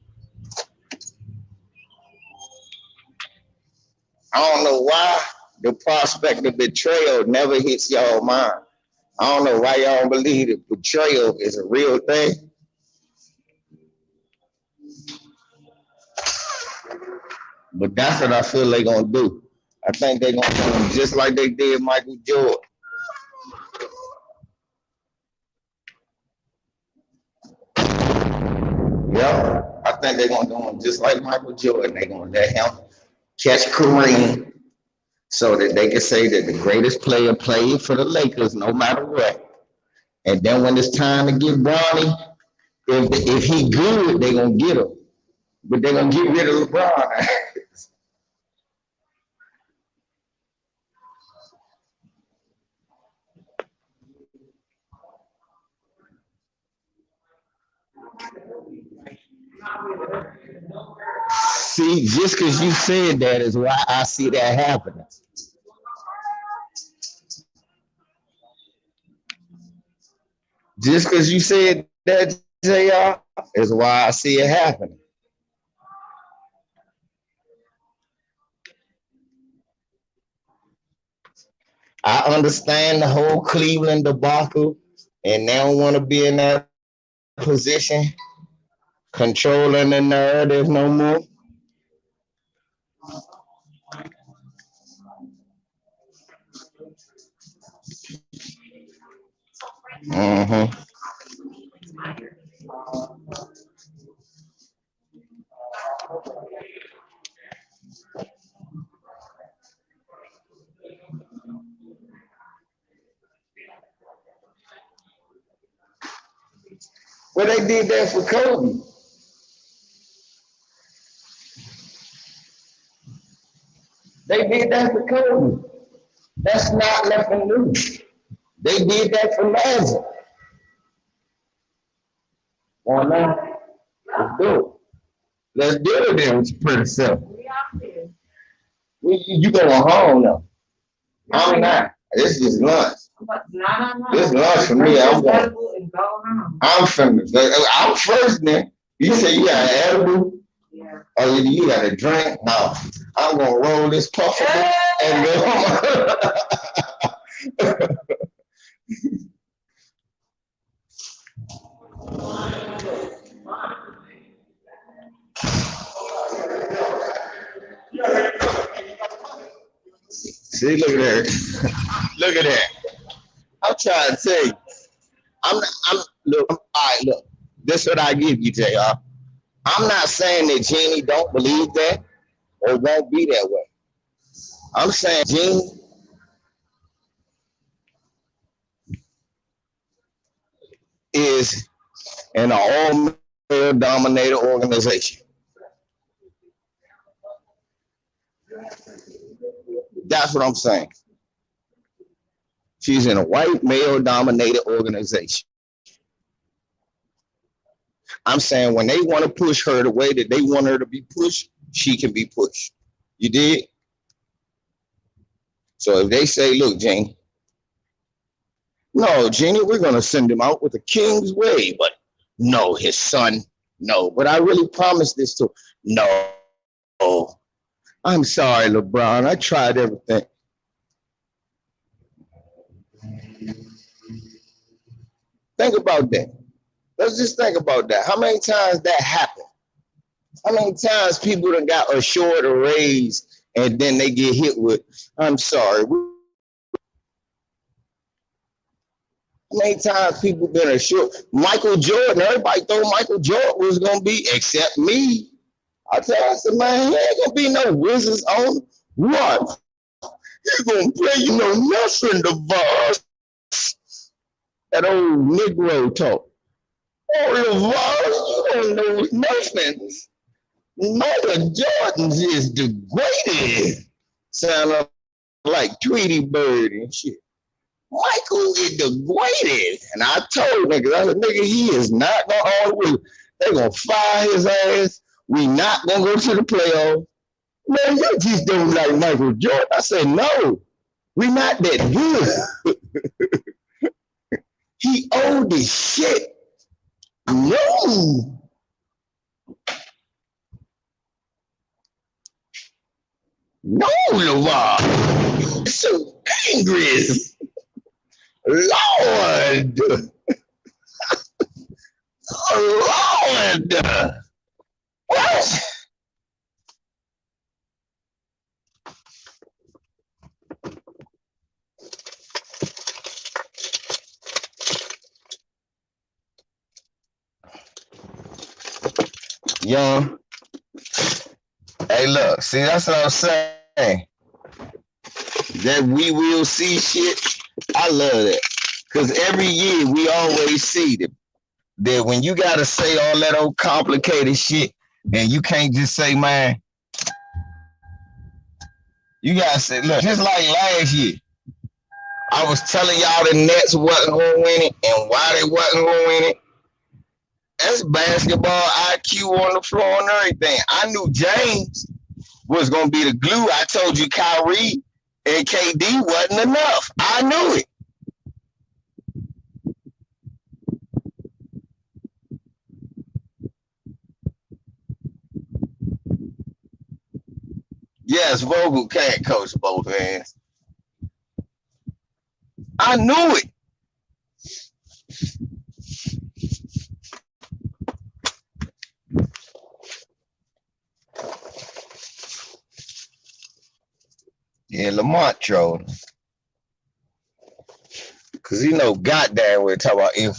I don't know why the prospect of betrayal never hits y'all mind. I don't know why y'all don't believe that betrayal is a real thing. But that's what I feel they gonna do. I think they gonna do them just like they did Michael Jordan. Yeah, I think they're gonna do him just like Michael Jordan. They're gonna let him catch Kareem so that they can say that the greatest player played for the Lakers no matter what. And then when it's time to get Bronny, if he good, they're gonna get him. But they're gonna get rid of LeBron. See, just because you said that is why I see that happening. Just because you said that, JR, is why I see it happening. I understand the whole Cleveland debacle, and they don't want to be in that position, controlling the narrative no more. Mm-hmm. Well, they did that for Kobe. They did that for Kobe. That's not nothing new. They did that for Magic. Well, now, let's do it. Let's do it then. It's pretty simple. You going home now. I'm not. This is lunch. This lunch for me. I'm going. I'm finished. I'm first then. You say you got an edible? Yeah. Oh, you got a drink? No. I'm going to roll this puffer and go home. See, look at that. Look at that. I'm trying to tell you. Look, all right, look. This is what I give you, JR. I'm not saying that Jeannie don't believe that or won't be that way. I'm saying Jeannie is an all-male dominated organization. That's what I'm saying. She's in a white male-dominated organization. I'm saying when they want to push her the way that they want her to be pushed, she can be pushed. You did? So if they say, look, Jeannie, no, Jeannie, we're going to send him out with the king's way, but no, his son, no. But I really promised this to him. No. I'm sorry, LeBron. I tried everything. Think about that. Let's just think about that. How many times that happened? How many times people done got assured a raise and then they get hit with, I'm sorry. How many times people been assured Michael Jordan? Everybody thought Michael Jordan was gonna be, except me. I said, man, he ain't gonna be no Wizards on what? He gonna play, nothing the boss. That old Negro talk. Oh, LeVar, you don't know nothing. Michael Jordan is the greatest. Sound like Tweety Bird and shit. Michael is the greatest. And I told niggas, I said, nigga, he is not going all the way. They're going to fire his ass. We not going to go to the playoffs. Man, you just don't like Michael Jordan. I said, no, we not that good. He old as shit. No. No, LeVar. So angry. Lord. Lord. What? Young. Hey, look, see, that's what I'm saying. That we will see shit. I love that. Because every year we always see that when you got to say all that old complicated shit, and you can't just say, man, you got to say, look, just like last year, I was telling y'all the Nets wasn't going to win it and why they wasn't going to win it. That's basketball IQ on the floor and everything. I knew James was going to be the glue. I told you Kyrie and KD wasn't enough. I knew it. Yes, Vogel can't coach both hands. I knew it. Yeah, Lamont trolling. Because goddamn we're talking about if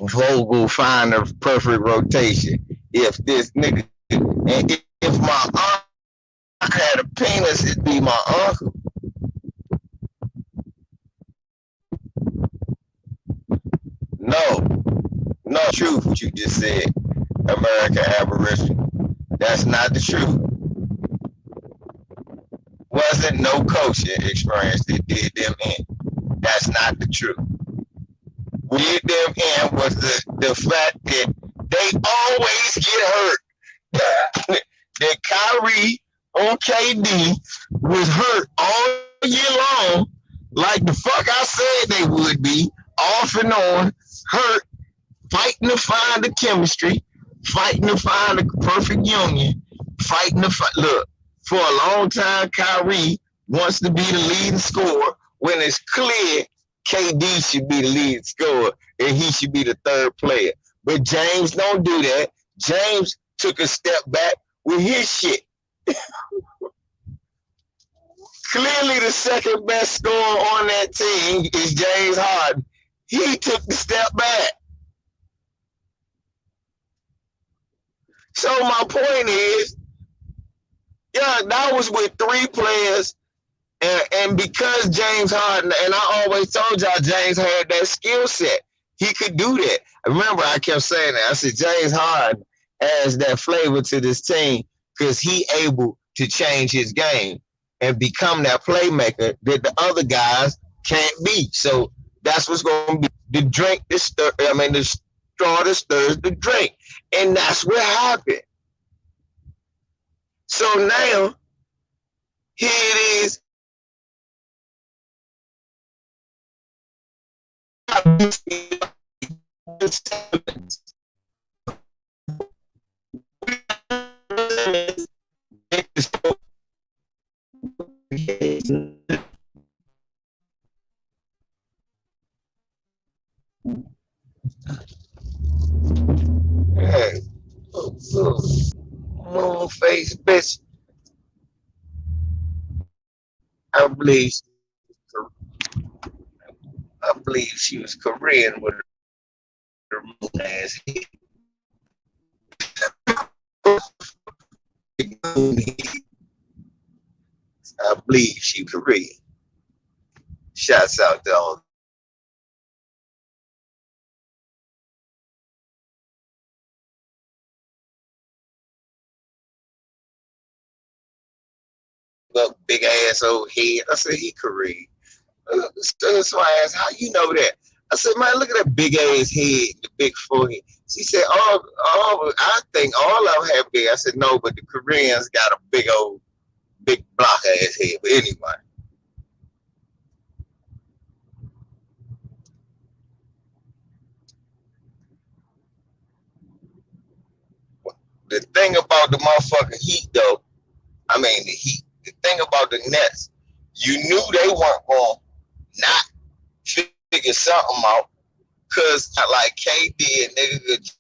Vogel find the perfect rotation. If this nigga, and if my uncle had a penis, it'd be my uncle. No, truth what you just said, American Aboriginal. That's not the truth. Wasn't no coaching experience that did them in. That's not the truth. What did them in was the fact that they always get hurt. That Kyrie on KD was hurt all year long, like the fuck I said they would be, off and on, hurt, fighting to find the chemistry, fighting to find the perfect union, fighting to find. Look, for a long time, Kyrie wants to be the leading scorer when it's clear KD should be the leading scorer and he should be the third player. But James don't do that. James took a step back with his shit. Clearly the second best scorer on that team is James Harden. He took the step back. So my point is, yeah, that was with three players, and because James Harden, and I always told y'all James had that skill set. He could do that. Remember, I kept saying that. I said James Harden adds that flavor to this team because he able to change his game and become that playmaker that the other guys can't be. So that's what's going to be the drink. The straw that stirs the drink, and that's what happened. So now, here it is. Hey, moon face bitch. I believe I believe she was Korean with her moon ass head. I believe she Korean. Shouts out to all the big ass old head. I said he Korean. So I asked, how you know that? I said, man, look at that big ass head, the big forehead. She said, I think all of them have big. I said, no, but the Koreans got a big block ass head. But anyway, the thing about the motherfucking Heat, though, I mean the Heat. The thing about the Nets, you knew they weren't going to not figure something out, because like KD and nigga could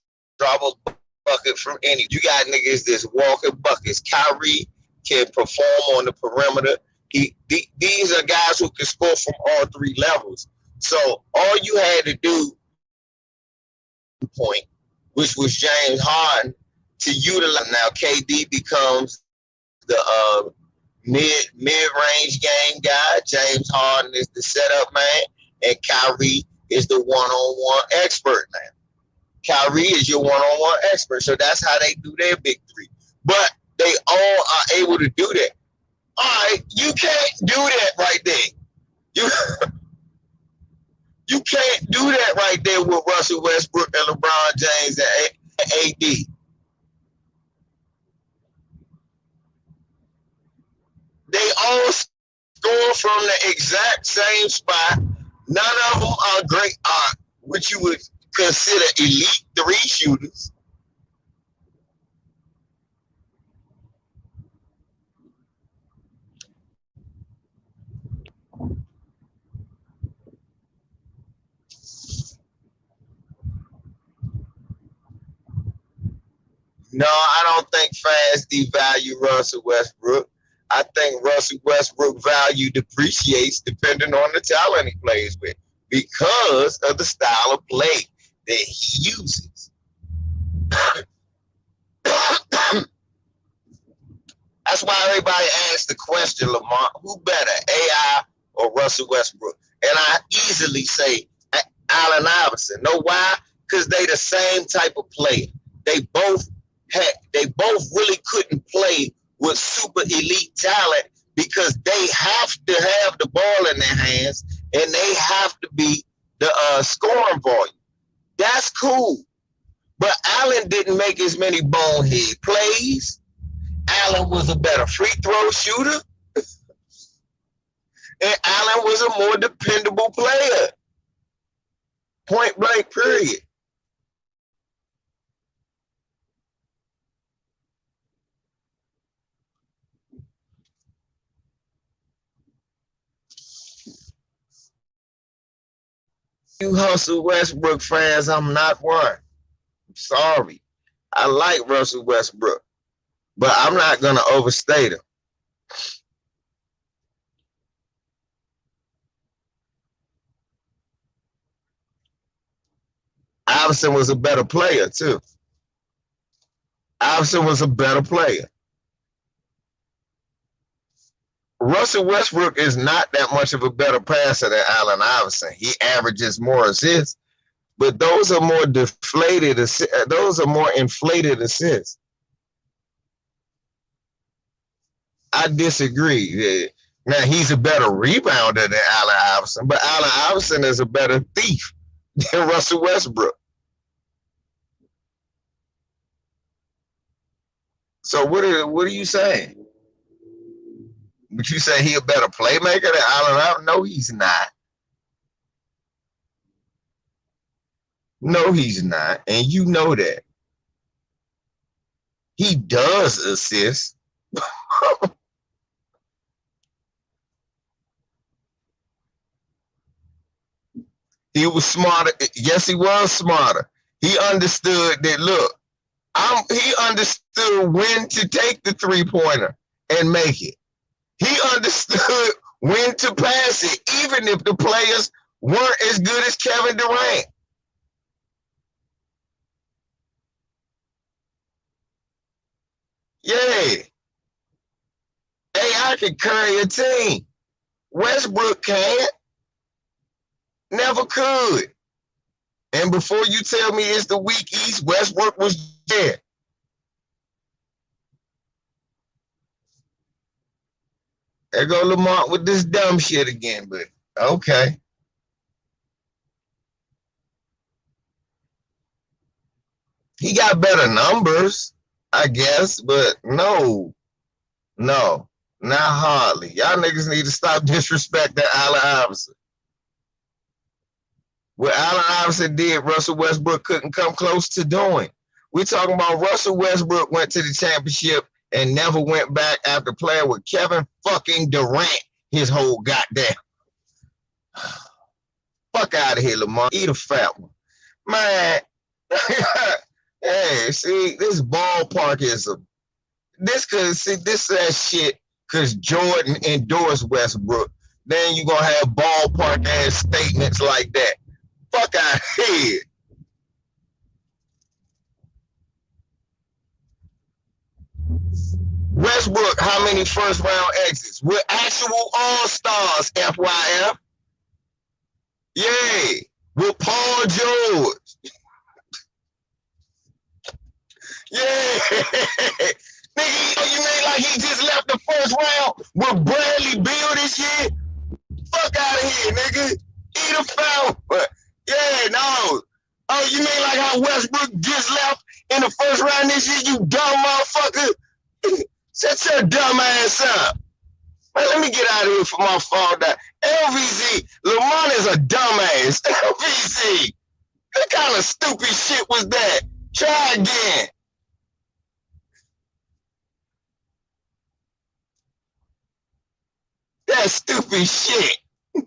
drop a bucket from any. You got niggas that's walking buckets. Kyrie can perform on the perimeter. These are guys who can score from all three levels. So all you had to do, point, which was James Harden, to utilize. Now KD becomes the mid-range game guy. James Harden is the setup man, and Kyrie is the one-on-one expert now. Kyrie is your one-on-one expert, so that's how they do their big three. But they all are able to do that. All right, you can't do that right there. You can't do that right there with Russell Westbrook and LeBron James and AD. They all score from the exact same spot. None of them are great, what you would consider elite three shooters. No, I don't think fans devalue Russell Westbrook. I think Russell Westbrook value depreciates depending on the talent he plays with, because of the style of play that he uses. That's why everybody asks the question, Lamar, who better, AI or Russell Westbrook? And I easily say Allen Iverson. Know why? Because they the same type of player. They both really couldn't play with super elite talent, because they have to have the ball in their hands and they have to be the scoring volume. That's cool. But Allen didn't make as many bonehead plays. Allen was a better free throw shooter. And Allen was a more dependable player. Point blank, period. You Russell Westbrook fans, I'm not one. I'm sorry. I like Russell Westbrook, but I'm not going to overstate him. Iverson was a better player, too. Iverson was a better player. Russell Westbrook is not that much of a better passer than Allen Iverson. He averages more assists, but those are more deflated. Those are more inflated assists. I disagree. Now, he's a better rebounder than Allen Iverson, but Allen Iverson is a better thief than Russell Westbrook. So what are you saying? Would you say he a better playmaker than Allen Iverson? No, he's not. No, he's not. And you know that. He does assist. He was smarter. Yes, he was smarter. He understood that, look, he understood when to take the three-pointer and make it. He understood when to pass it, even if the players weren't as good as Kevin Durant. Yeah. AI can carry a team. Westbrook can't. Never could. And before you tell me it's the weak East, Westbrook was there. There go Lamont with this dumb shit again, but okay. He got better numbers, I guess, but no, not hardly. Y'all niggas need to stop disrespecting Allen Iverson. What Allen Iverson did, Russell Westbrook couldn't come close to doing. We're talking about Russell Westbrook went to the championship and never went back after playing with Kevin fucking Durant his whole goddamn. Fuck out of here, Lamar. Eat a fat one. Man, hey, see, this ballparkism. This that shit because Jordan endorsed Westbrook. Then you gonna have ballpark ass statements like that. Fuck out of here. Westbrook, how many first round exits? We're actual all-stars, FYF. Yay. With Paul George. Yeah. Nigga, you mean like he just left the first round with Bradley Beal this year? Fuck out of here, nigga. Eat a foul. Yeah, no. Oh, you mean like how Westbrook just left in the first round this year, you dumb motherfucker? Shut your dumb ass up. Man, let me get out of here for my fall down. LVZ, Lamont is a dumbass. LVZ, what kind of stupid shit was that? Try again. That's stupid shit.